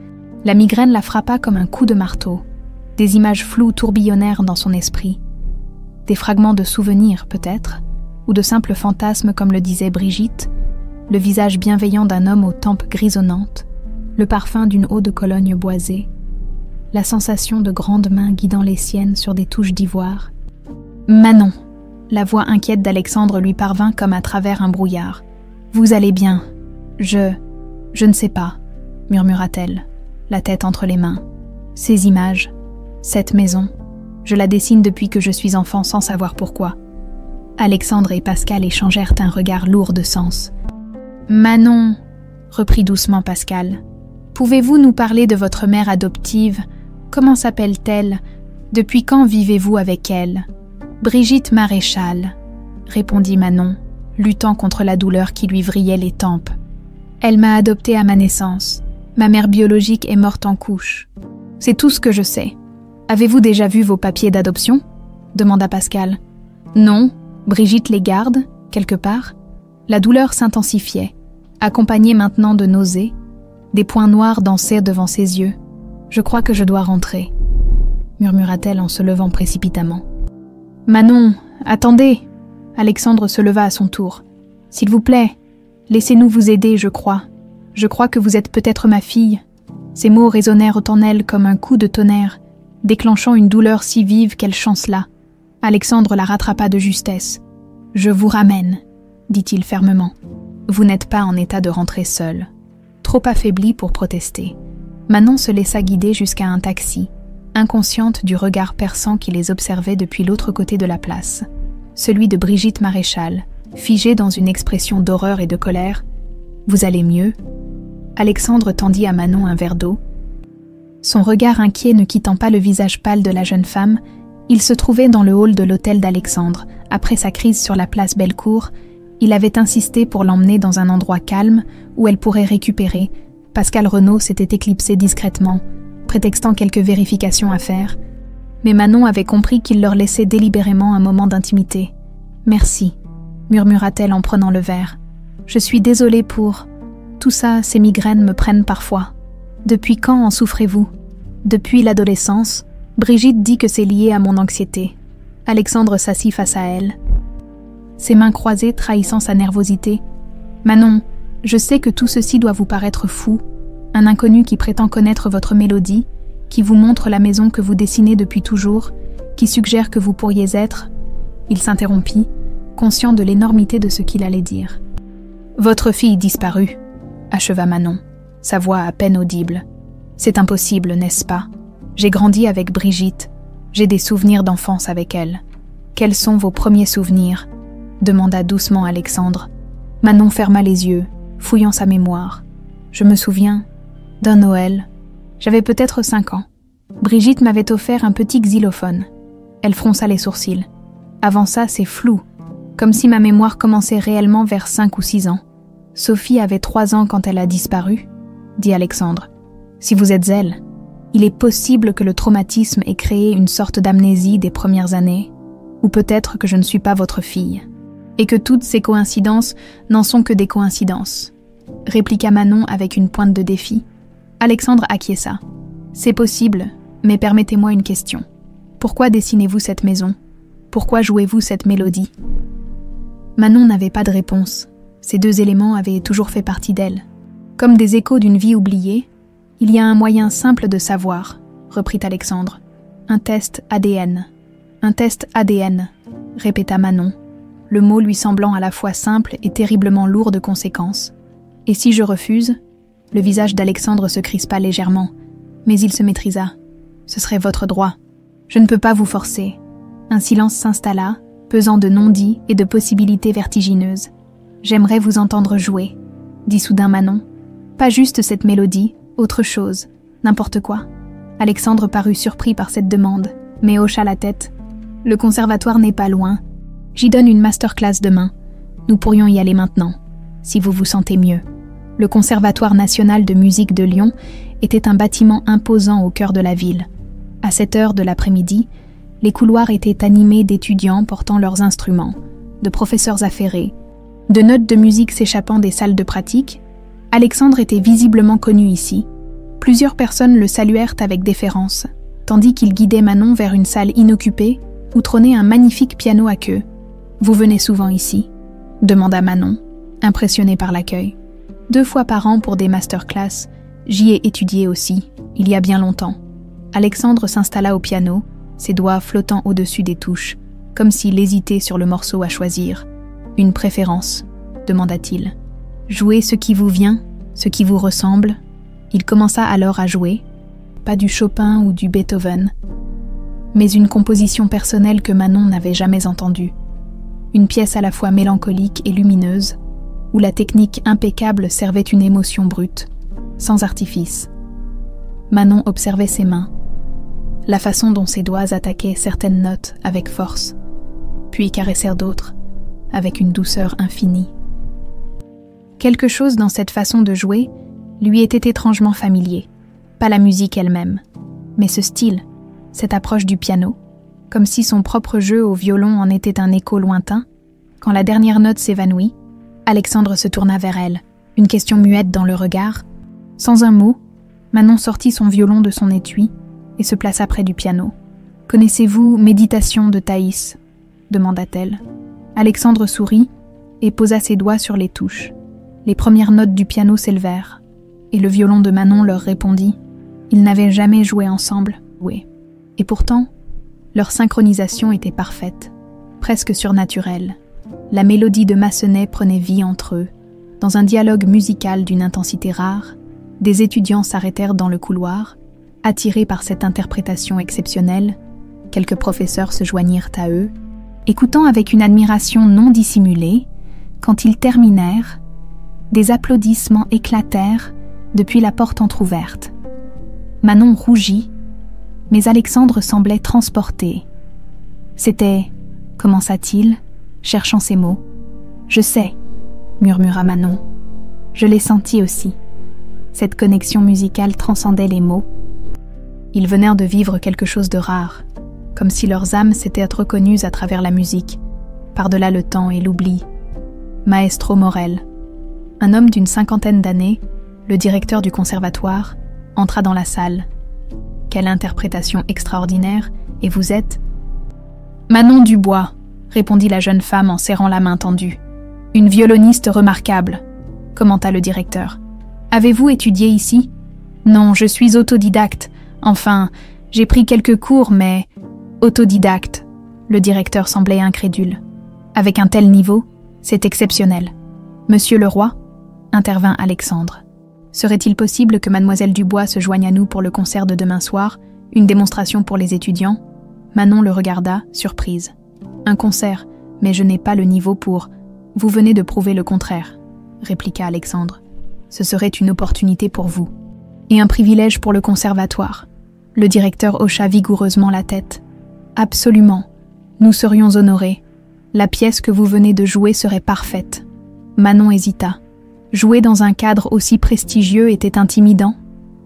La migraine la frappa comme un coup de marteau. Des images floues tourbillonnèrent dans son esprit. Des fragments de souvenirs, peut-être, ou de simples fantasmes comme le disait Brigitte, le visage bienveillant d'un homme aux tempes grisonnantes, le parfum d'une eau de Cologne boisée, la sensation de grandes mains guidant les siennes sur des touches d'ivoire. « Manon !» La voix inquiète d'Alexandre lui parvint comme à travers un brouillard. « Vous allez bien ? Je ne sais pas, » murmura-t-elle, la tête entre les mains. « Ces images, cette maison, je la dessine depuis que je suis enfant sans savoir pourquoi. » Alexandre et Pascal échangèrent un regard lourd de sens. « Manon !» reprit doucement Pascal. « Pouvez-vous nous parler de votre mère adoptive ? Comment s'appelle-t-elle ? Depuis quand vivez-vous avec elle ? » « Brigitte Maréchal, » répondit Manon, luttant contre la douleur qui lui vrillait les tempes. « Elle m'a adoptée à ma naissance. Ma mère biologique est morte en couche. C'est tout ce que je sais. Avez-vous déjà vu vos papiers d'adoption ?» demanda Pascal. « Non, Brigitte les garde, quelque part. » La douleur s'intensifiait, accompagnée maintenant de nausées. Des points noirs dansaient devant ses yeux. « Je crois que je dois rentrer, » murmura-t-elle en se levant précipitamment. « Manon, attendez !» Alexandre se leva à son tour. « S'il vous plaît, laissez-nous vous aider, je crois. Je crois que vous êtes peut-être ma fille. » Ces mots résonnèrent en elle comme un coup de tonnerre, déclenchant une douleur si vive qu'elle chancela. Alexandre la rattrapa de justesse. « Je vous ramène, » dit-il fermement. « Vous n'êtes pas en état de rentrer seule. » Trop affaiblie pour protester, Manon se laissa guider jusqu'à un taxi, inconsciente du regard perçant qui les observait depuis l'autre côté de la place, celui de Brigitte Maréchal, figée dans une expression d'horreur et de colère. Vous allez mieux ?» Alexandre tendit à Manon un verre d'eau. Son regard inquiet ne quittant pas le visage pâle de la jeune femme, il se trouvait dans le hall de l'hôtel d'Alexandre. Après sa crise sur la place Bellecour, il avait insisté pour l'emmener dans un endroit calme où elle pourrait récupérer. Pascal Renaud s'était éclipsé discrètement, prétextant quelques vérifications à faire. Mais Manon avait compris qu'il leur laissait délibérément un moment d'intimité. « Merci », murmura-t-elle en prenant le verre. « Je suis désolée pour... Tout ça, ces migraines me prennent parfois. Depuis quand en souffrez-vous » ? Depuis l'adolescence. Brigitte dit que c'est lié à mon anxiété. Alexandre s'assit face à elle, ses mains croisées trahissant sa nervosité. « Manon, je sais que tout ceci doit vous paraître fou. Un inconnu qui prétend connaître votre mélodie, qui vous montre la maison que vous dessinez depuis toujours, qui suggère que vous pourriez être... » Il s'interrompit, conscient de l'énormité de ce qu'il allait dire. « Votre fille disparue, » acheva Manon, sa voix à peine audible. « C'est impossible, n'est-ce pas ? J'ai grandi avec Brigitte, j'ai des souvenirs d'enfance avec elle. Quels sont vos premiers souvenirs ? » demanda doucement Alexandre. Manon ferma les yeux, fouillant sa mémoire. « Je me souviens d'un Noël. J'avais peut-être 5 ans. Brigitte m'avait offert un petit xylophone. » Elle fronça les sourcils. « Avant ça, c'est flou, comme si ma mémoire commençait réellement vers 5 ou 6 ans. Sophie avait 3 ans quand elle a disparu, » dit Alexandre. « Si vous êtes elle, il est possible que le traumatisme ait créé une sorte d'amnésie des premières années, ou peut-être que je ne suis pas votre fille, et que toutes ces coïncidences n'en sont que des coïncidences, » répliqua Manon avec une pointe de défi. Alexandre acquiesça. « C'est possible, mais permettez-moi une question. Pourquoi dessinez-vous cette maison ? Pourquoi jouez-vous cette mélodie ?» Manon n'avait pas de réponse. Ces 2 éléments avaient toujours fait partie d'elle. Comme des échos d'une vie oubliée, il y a un moyen simple de savoir, reprit Alexandre. Un test ADN. Un test ADN, répéta Manon, le mot lui semblant à la fois simple et terriblement lourd de conséquences. Et si je refuse ? Le visage d'Alexandre se crispa légèrement, mais il se maîtrisa. Ce serait votre droit. Je ne peux pas vous forcer. Un silence s'installa, pesant de non-dits et de possibilités vertigineuses. J'aimerais vous entendre jouer, dit soudain Manon. Pas juste cette mélodie, autre chose, n'importe quoi. Alexandre parut surpris par cette demande, mais hocha la tête. Le conservatoire n'est pas loin. J'y donne une masterclass demain. Nous pourrions y aller maintenant, si vous vous sentez mieux. Le Conservatoire national de musique de Lyon était un bâtiment imposant au cœur de la ville. À 7 heures de l'après-midi, les couloirs étaient animés d'étudiants portant leurs instruments, de professeurs affairés, de notes de musique s'échappant des salles de pratique. Alexandre était visiblement connu ici. Plusieurs personnes le saluèrent avec déférence, tandis qu'il guidait Manon vers une salle inoccupée où trônait un magnifique piano à queue. « Vous venez souvent ici ?» demanda Manon, impressionnée par l'accueil. « 2 fois par an pour des masterclass. J'y ai étudié aussi, il y a bien longtemps. » Alexandre s'installa au piano, ses doigts flottant au-dessus des touches, comme s'il hésitait sur le morceau à choisir. « Une préférence ?» demanda-t-il. « Jouez ce qui vous vient, ce qui vous ressemble. » Il commença alors à jouer, pas du Chopin ou du Beethoven, mais une composition personnelle que Manon n'avait jamais entendue. Une pièce à la fois mélancolique et lumineuse, où la technique impeccable servait une émotion brute, sans artifice. Manon observait ses mains, la façon dont ses doigts attaquaient certaines notes avec force, puis caressèrent d'autres, avec une douceur infinie. Quelque chose dans cette façon de jouer lui était étrangement familier, pas la musique elle-même, mais ce style, cette approche du piano, comme si son propre jeu au violon en était un écho lointain. Quand la dernière note s'évanouit, Alexandre se tourna vers elle, une question muette dans le regard. Sans un mot, Manon sortit son violon de son étui et se plaça près du piano. « Connaissez-vous Méditation de Thaïs ?» demanda-t-elle. Alexandre sourit et posa ses doigts sur les touches. Les premières notes du piano s'élevèrent, et le violon de Manon leur répondit. Ils n'avaient jamais joué ensemble, oui. Et pourtant, leur synchronisation était parfaite, presque surnaturelle. La mélodie de Massenet prenait vie entre eux. Dans un dialogue musical d'une intensité rare, des étudiants s'arrêtèrent dans le couloir, attirés par cette interprétation exceptionnelle. Quelques professeurs se joignirent à eux, écoutant avec une admiration non dissimulée. Quand ils terminèrent, Des applaudissements éclatèrent depuis la porte entr'ouverte. Manon rougit, mais Alexandre semblait transporté. C'était, commença-t-il, cherchant ses mots. « Je sais », murmura Manon. « Je l'ai senti aussi. » Cette connexion musicale transcendait les mots. Ils venèrent de vivre quelque chose de rare, comme si leurs âmes s'étaient reconnues à travers la musique, par-delà le temps et l'oubli. Maestro Morel, un homme d'une 50aine d'années, le directeur du conservatoire, entra dans la salle. « Quelle interprétation extraordinaire, et vous êtes… » « Manon Dubois », répondit la jeune femme en serrant la main tendue. « Une violoniste remarquable », commenta le directeur. « Avez-vous étudié ici ? » ?»« Non, je suis autodidacte. Enfin, j'ai pris quelques cours, mais… » »« Autodidacte », le directeur semblait incrédule. « Avec un tel niveau, c'est exceptionnel. »« Monsieur le roi ?» intervint Alexandre. « Serait-il possible que mademoiselle Dubois se joigne à nous pour le concert de demain soir, une démonstration pour les étudiants ?» Manon le regarda, surprise. « Un concert, mais je n'ai pas le niveau pour… »« Vous venez de prouver le contraire, » répliqua Alexandre. « Ce serait une opportunité pour vous. Et un privilège pour le conservatoire. » Le directeur hocha vigoureusement la tête. « Absolument. Nous serions honorés. La pièce que vous venez de jouer serait parfaite. » Manon hésita. Jouer dans un cadre aussi prestigieux était intimidant,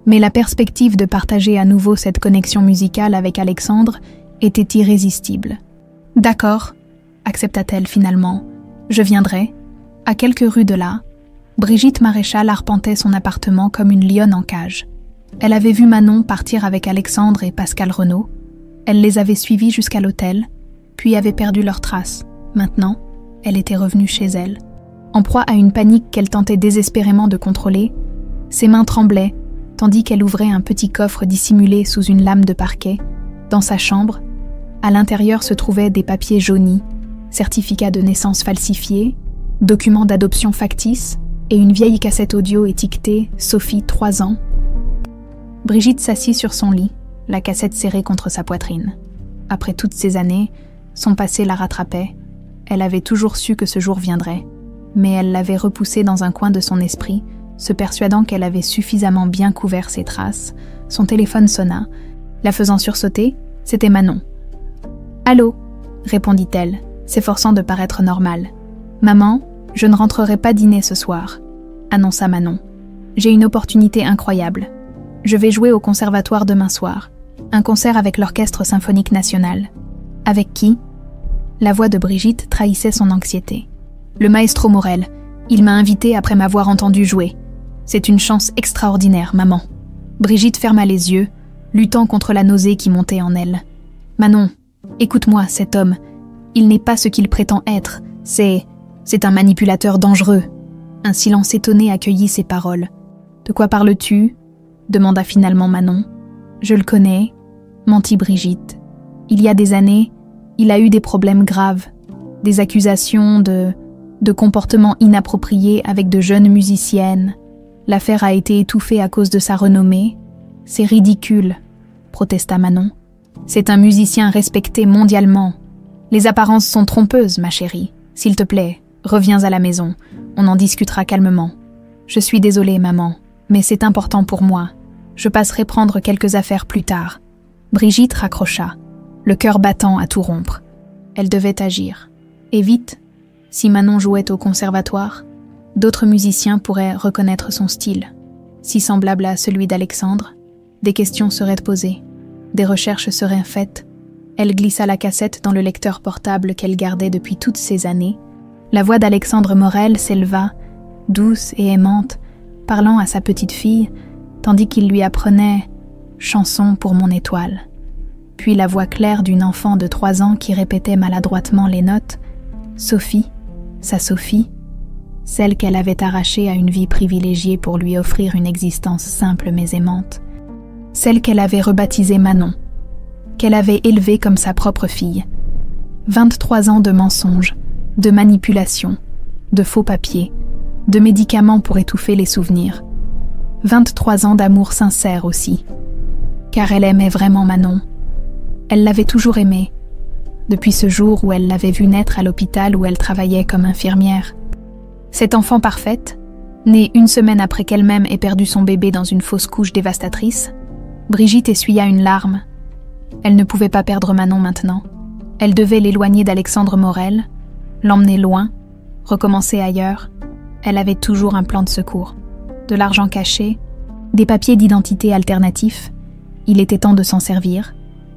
mais la perspective de partager à nouveau cette connexion musicale avec Alexandre était irrésistible. « D'accord, » accepta-t-elle finalement. « Je viendrai. » À quelques rues de là, Brigitte Maréchal arpentait son appartement comme une lionne en cage. Elle avait vu Manon partir avec Alexandre et Pascal Renaud. Elle les avait suivis jusqu'à l'hôtel, puis avait perdu leurs traces. Maintenant, elle était revenue chez elle. En proie à une panique qu'elle tentait désespérément de contrôler, ses mains tremblaient, tandis qu'elle ouvrait un petit coffre dissimulé sous une lame de parquet. Dans sa chambre, à l'intérieur se trouvaient des papiers jaunis, certificats de naissance falsifiés, documents d'adoption factices et une vieille cassette audio étiquetée « Sophie, 3 ans ». Brigitte s'assit sur son lit, la cassette serrée contre sa poitrine. Après toutes ces années, son passé la rattrapait. Elle avait toujours su que ce jour viendrait, mais elle l'avait repoussé dans un coin de son esprit, se persuadant qu'elle avait suffisamment bien couvert ses traces. Son téléphone sonna. La faisant sursauter, c'était Manon. « Allô ?» répondit-elle, s'efforçant de paraître normale. « Maman, je ne rentrerai pas dîner ce soir », annonça Manon. « J'ai une opportunité incroyable. Je vais jouer au conservatoire demain soir. Un concert avec l'Orchestre Symphonique National. » « Avec qui ?» La voix de Brigitte trahissait son anxiété. « Le maestro Morel. Il m'a invité après m'avoir entendu jouer. C'est une chance extraordinaire, maman. » Brigitte ferma les yeux, luttant contre la nausée qui montait en elle. « Manon, écoute-moi, cet homme. Il n'est pas ce qu'il prétend être. C'est un manipulateur dangereux. » Un silence étonné accueillit ces paroles. « De quoi parles-tu » demanda finalement Manon. « Je le connais, » mentit Brigitte. « Il y a des années, il a eu des problèmes graves, des accusations de comportements inappropriés avec de jeunes musiciennes. L'affaire a été étouffée à cause de sa renommée. C'est ridicule, » protesta Manon. « C'est un musicien respecté mondialement. Les apparences sont trompeuses, ma chérie. S'il te plaît, reviens à la maison. On en discutera calmement. Je suis désolée, maman, mais c'est important pour moi. Je passerai prendre quelques affaires plus tard. » Brigitte raccrocha, le cœur battant à tout rompre. Elle devait agir. Et vite, si Manon jouait au conservatoire, d'autres musiciens pourraient reconnaître son style. Si semblable à celui d'Alexandre, des questions seraient posées, des recherches seraient faites. Elle glissa la cassette dans le lecteur portable qu'elle gardait depuis toutes ces années. La voix d'Alexandre Morel s'éleva, douce et aimante, parlant à sa petite fille, tandis qu'il lui apprenait « Chanson pour mon étoile ». Puis la voix claire d'une enfant de 3 ans qui répétait maladroitement les notes « Sophie, sa Sophie », celle qu'elle avait arrachée à une vie privilégiée pour lui offrir une existence simple mais aimante, celle qu'elle avait rebaptisée Manon, qu'elle avait élevée comme sa propre fille. 23 ans de mensonges, de manipulations, de faux papiers, de médicaments pour étouffer les souvenirs. 23 ans d'amour sincère aussi, car elle aimait vraiment Manon. Elle l'avait toujours aimée, depuis ce jour où elle l'avait vue naître à l'hôpital où elle travaillait comme infirmière. Cette enfant parfaite, Née une semaine après qu'elle-même ait perdu son bébé dans une fausse couche dévastatrice, Brigitte essuya une larme. Elle ne pouvait pas perdre Manon maintenant. Elle devait l'éloigner d'Alexandre Morel, l'emmener loin, recommencer ailleurs. Elle avait toujours un plan de secours. De l'argent caché, des papiers d'identité alternatifs. Il était temps de s'en servir.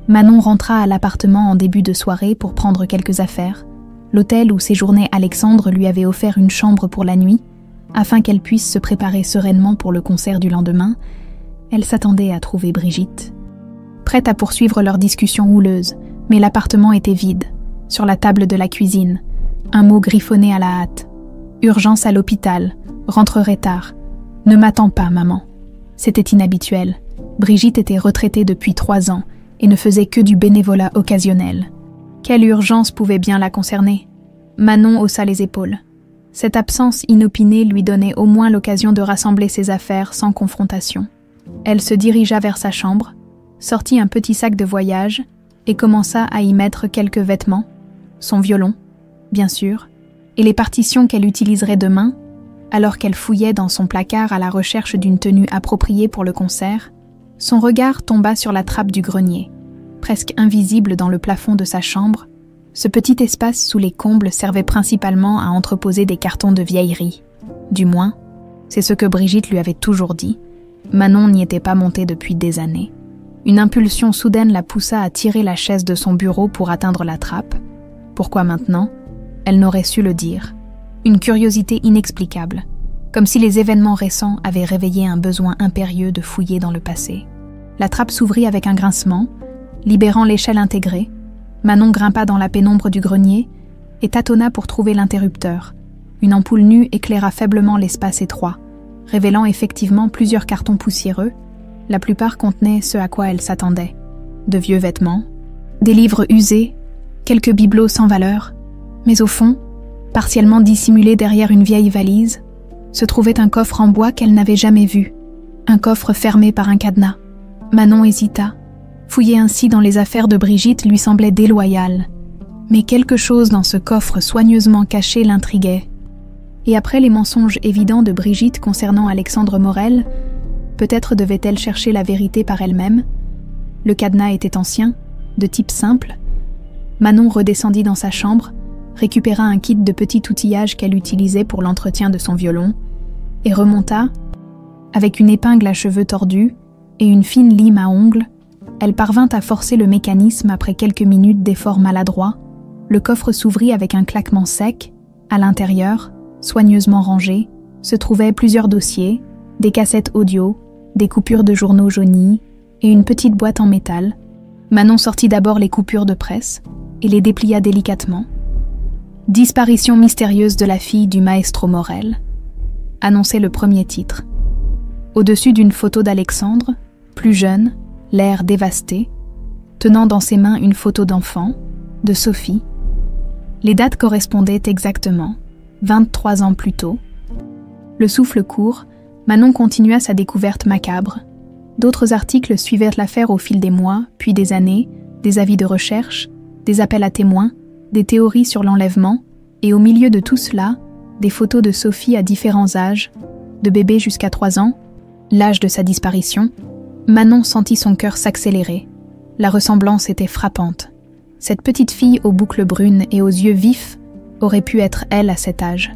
Manon rentra à l'appartement en début de soirée pour prendre quelques affaires. L'hôtel où séjournait Alexandre lui avait offert une chambre pour la nuit, afin qu'elle puisse se préparer sereinement pour le concert du lendemain. Elle s'attendait à trouver Brigitte. Prête à poursuivre leur discussion houleuse, mais l'appartement était vide. Sur la table de la cuisine, un mot griffonné à la hâte. Urgence à l'hôpital, rentrerai tard. Ne m'attends pas, maman. C'était inhabituel. Brigitte était retraitée depuis 3 ans et ne faisait que du bénévolat occasionnel. Quelle urgence pouvait bien la concerner? Manon haussa les épaules. Cette absence inopinée lui donnait au moins l'occasion de rassembler ses affaires sans confrontation. Elle se dirigea vers sa chambre, sortit un petit sac de voyage et commença à y mettre quelques vêtements, son violon, bien sûr, et les partitions qu'elle utiliserait demain, alors qu'elle fouillait dans son placard à la recherche d'une tenue appropriée pour le concert. Son regard tomba sur la trappe du grenier. Presque invisible dans le plafond de sa chambre, ce petit espace sous les combles servait principalement à entreposer des cartons de vieillerie. Du moins, c'est ce que Brigitte lui avait toujours dit. Manon n'y était pas montée depuis des années. Une impulsion soudaine la poussa à tirer la chaise de son bureau pour atteindre la trappe. Pourquoi maintenant? Elle n'aurait su le dire. Une curiosité inexplicable, comme si les événements récents avaient réveillé un besoin impérieux de fouiller dans le passé. La trappe s'ouvrit avec un grincement, libérant l'échelle intégrée. Manon grimpa dans la pénombre du grenier et tâtonna pour trouver l'interrupteur. Une ampoule nue éclaira faiblement l'espace étroit, révélant effectivement plusieurs cartons poussiéreux. La plupart contenaient ce à quoi elle s'attendait. De vieux vêtements, des livres usés, quelques bibelots sans valeur. Mais au fond, partiellement dissimulé derrière une vieille valise, se trouvait un coffre en bois qu'elle n'avait jamais vu. Un coffre fermé par un cadenas. Manon hésita. Fouiller ainsi dans les affaires de Brigitte lui semblait déloyal. Mais quelque chose dans ce coffre soigneusement caché l'intriguait. Et après les mensonges évidents de Brigitte concernant Alexandre Morel, peut-être devait-elle chercher la vérité par elle-même. Le cadenas était ancien, de type simple. Manon redescendit dans sa chambre, récupéra un kit de petit outillage qu'elle utilisait pour l'entretien de son violon, et remonta, avec une épingle à cheveux tordus et une fine lime à ongles. Elle parvint à forcer le mécanisme après quelques minutes d'efforts maladroits. Le coffre s'ouvrit avec un claquement sec. À l'intérieur, soigneusement rangés, se trouvaient plusieurs dossiers, des cassettes audio, des coupures de journaux jaunis et une petite boîte en métal. Manon sortit d'abord les coupures de presse et les déplia délicatement. Disparition mystérieuse de la fille du maestro Morel, annonçait le premier titre. Au-dessus d'une photo d'Alexandre, plus jeune, l'air dévasté, tenant dans ses mains une photo d'enfant, de Sophie. Les dates correspondaient exactement, 23 ans plus tôt. Le souffle court, Manon continua sa découverte macabre. D'autres articles suivirent l'affaire au fil des mois, puis des années, des avis de recherche, des appels à témoins, des théories sur l'enlèvement, et au milieu de tout cela, des photos de Sophie à différents âges, de bébé jusqu'à 3 ans, l'âge de sa disparition. Manon sentit son cœur s'accélérer. La ressemblance était frappante. Cette petite fille aux boucles brunes et aux yeux vifs aurait pu être elle à cet âge.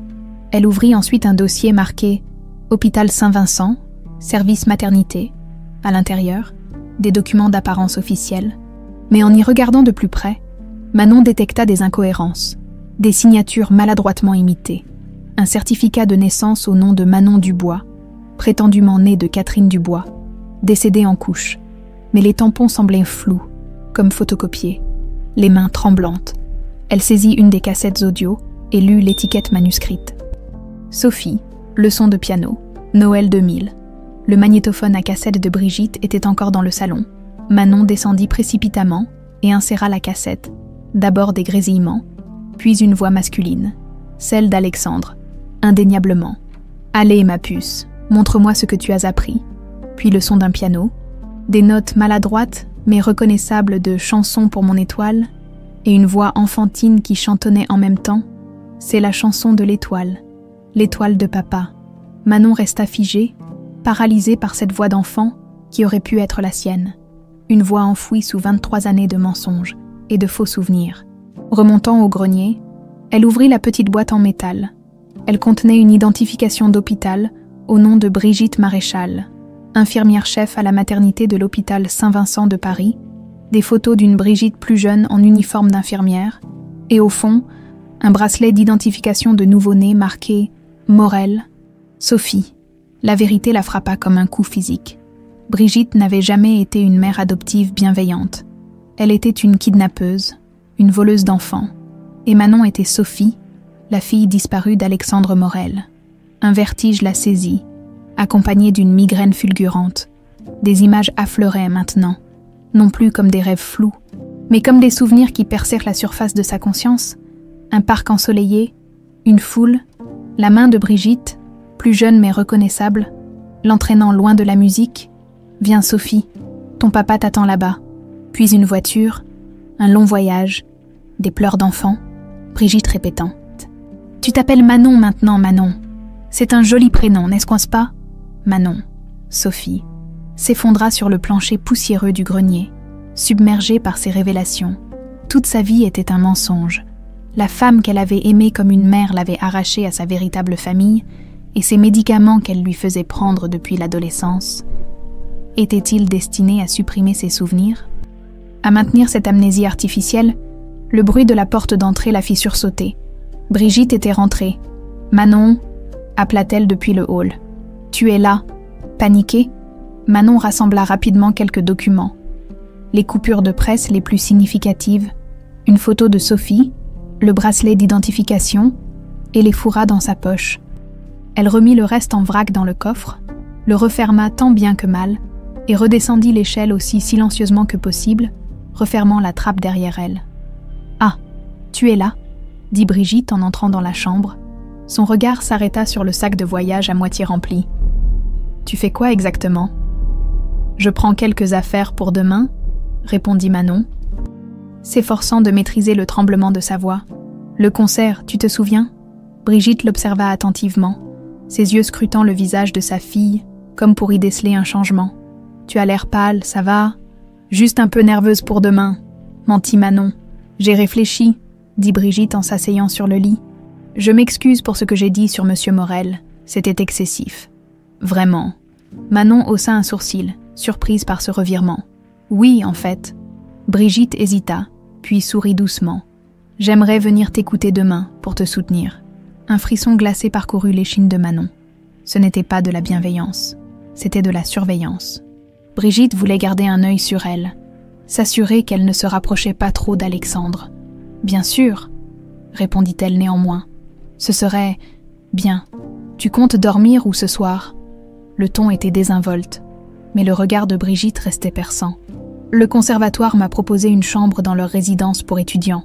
Elle ouvrit ensuite un dossier marqué « Hôpital Saint-Vincent, service maternité ». À l'intérieur, des documents d'apparence officielle. Mais en y regardant de plus près, Manon détecta des incohérences, des signatures maladroitement imitées, un certificat de naissance au nom de Manon Dubois, prétendument née de Catherine Dubois, décédée en couche, mais les tampons semblaient flous, comme photocopiés, les mains tremblantes. Elle saisit une des cassettes audio et lut l'étiquette manuscrite. Sophie, leçon de piano, Noël 2000. Le magnétophone à cassette de Brigitte était encore dans le salon. Manon descendit précipitamment et inséra la cassette. D'abord des grésillements, puis une voix masculine, celle d'Alexandre, indéniablement. « Allez, ma puce, montre-moi ce que tu as appris. » Puis le son d'un piano, des notes maladroites mais reconnaissables de « Chanson pour mon étoile » et une voix enfantine qui chantonnait en même temps. « C'est la chanson de l'étoile de papa. Manon resta figée, paralysée par cette voix d'enfant qui aurait pu être la sienne. Une voix enfouie sous 23 années de mensonges et de faux souvenirs. Remontant au grenier, elle ouvrit la petite boîte en métal. Elle contenait une identification d'hôpital au nom de Brigitte Maréchal, infirmière-chef à la maternité de l'hôpital Saint-Vincent de Paris, des photos d'une Brigitte plus jeune en uniforme d'infirmière, et au fond, un bracelet d'identification de nouveau-né marqué « Morel, Sophie ». La vérité la frappa comme un coup physique. Brigitte n'avait jamais été une mère adoptive bienveillante. Elle était une kidnappeuse, une voleuse d'enfants. Et Manon était Sophie, la fille disparue d'Alexandre Morel. Un vertige la saisit, accompagné d'une migraine fulgurante. Des images affleuraient maintenant, non plus comme des rêves flous, mais comme des souvenirs qui percèrent la surface de sa conscience. Un parc ensoleillé, une foule, la main de Brigitte, plus jeune mais reconnaissable, l'entraînant loin de la musique. « Viens Sophie, ton papa t'attend là-bas. » Puis une voiture, un long voyage, des pleurs d'enfant, Brigitte répétant. « Tu t'appelles Manon maintenant, Manon. C'est un joli prénom, n'est-ce pas ?» Manon, Sophie, s'effondra sur le plancher poussiéreux du grenier, submergée par ses révélations. Toute sa vie était un mensonge. La femme qu'elle avait aimée comme une mère l'avait arrachée à sa véritable famille, et ces médicaments qu'elle lui faisait prendre depuis l'adolescence, étaient-ils destinés à supprimer ses souvenirs? À maintenir cette amnésie artificielle, le bruit de la porte d'entrée la fit sursauter. Brigitte était rentrée. « Manon » appela-t-elle depuis le hall. « Tu es là ?» Paniquée, Manon rassembla rapidement quelques documents. Les coupures de presse les plus significatives, une photo de Sophie, le bracelet d'identification et les fourras dans sa poche. Elle remit le reste en vrac dans le coffre, le referma tant bien que mal et redescendit l'échelle aussi silencieusement que possible, refermant la trappe derrière elle. « Ah, tu es là ?» dit Brigitte en entrant dans la chambre. Son regard s'arrêta sur le sac de voyage à moitié rempli. « Tu fais quoi exactement ?»« Je prends quelques affaires pour demain, » répondit Manon, s'efforçant de maîtriser le tremblement de sa voix. « Le concert, tu te souviens ?» Brigitte l'observa attentivement, ses yeux scrutant le visage de sa fille, comme pour y déceler un changement. « Tu as l'air pâle, ça va ?»« Juste un peu nerveuse pour demain, » mentit Manon. « J'ai réfléchi, » dit Brigitte en s'asseyant sur le lit. « Je m'excuse pour ce que j'ai dit sur Monsieur Morel, c'était excessif. »« Vraiment ?» Manon haussa un sourcil, surprise par ce revirement. « Oui, en fait. » Brigitte hésita, puis sourit doucement. « J'aimerais venir t'écouter demain pour te soutenir. » Un frisson glacé parcourut l'échine de Manon. Ce n'était pas de la bienveillance, c'était de la surveillance. Brigitte voulait garder un œil sur elle, s'assurer qu'elle ne se rapprochait pas trop d'Alexandre. « Bien sûr, » répondit-elle néanmoins. « Ce serait... bien. Tu comptes dormir où ce soir ?» Le ton était désinvolte, mais le regard de Brigitte restait perçant. « Le conservatoire m'a proposé une chambre dans leur résidence pour étudiants, »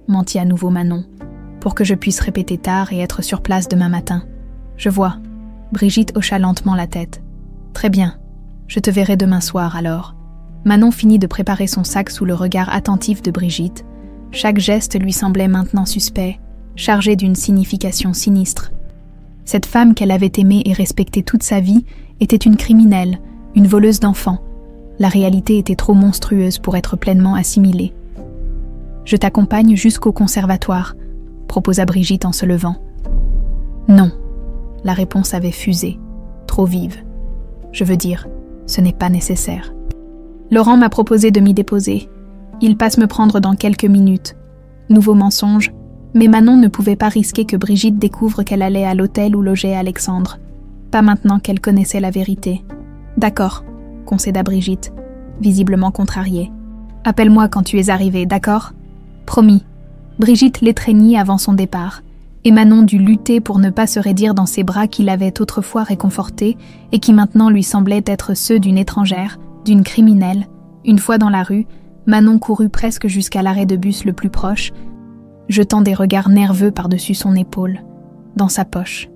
mentit à nouveau Manon, « pour que je puisse répéter tard et être sur place demain matin. »« Je vois. » Brigitte hocha lentement la tête. « Très bien. Je te verrai demain soir alors. » Manon finit de préparer son sac sous le regard attentif de Brigitte. Chaque geste lui semblait maintenant suspect, chargé d'une signification sinistre. Cette femme qu'elle avait aimée et respectée toute sa vie était une criminelle, une voleuse d'enfants. La réalité était trop monstrueuse pour être pleinement assimilée. « Je t'accompagne jusqu'au conservatoire », proposa Brigitte en se levant. « Non », la réponse avait fusé, trop vive. « Je veux dire, ce n'est pas nécessaire. Laurent m'a proposé de m'y déposer. Il passe me prendre dans quelques minutes. » Nouveau mensonge, mais Manon ne pouvait pas risquer que Brigitte découvre qu'elle allait à l'hôtel où logeait Alexandre. Pas maintenant qu'elle connaissait la vérité. « D'accord », concéda Brigitte, visiblement contrariée. « Appelle-moi quand tu es arrivée, d'accord ?»« Promis. » Brigitte l'étreignit avant son départ, et Manon dut lutter pour ne pas se raidir dans ses bras qui l'avaient autrefois réconfortée et qui maintenant lui semblaient être ceux d'une étrangère, d'une criminelle. Une fois dans la rue, Manon courut presque jusqu'à l'arrêt de bus le plus proche, jetant des regards nerveux par-dessus son épaule. Dans sa poche,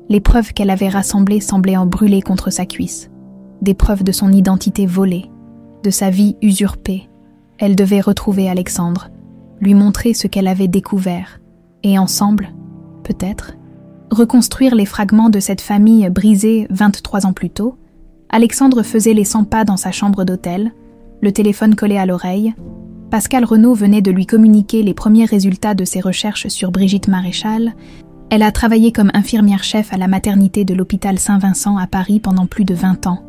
les preuves qu'elle avait rassemblées semblaient en brûler contre sa cuisse. Des preuves de son identité volée, de sa vie usurpée. Elle devait retrouver Alexandre, lui montrer ce qu'elle avait découvert, et ensemble, peut-être, reconstruire les fragments de cette famille brisée 23 ans plus tôt, Alexandre faisait les 100 pas dans sa chambre d'hôtel, le téléphone collé à l'oreille. Pascale Renaud venait de lui communiquer les premiers résultats de ses recherches sur Brigitte Maréchal. Elle a travaillé comme infirmière-chef à la maternité de l'hôpital Saint-Vincent à Paris pendant plus de 20 ans,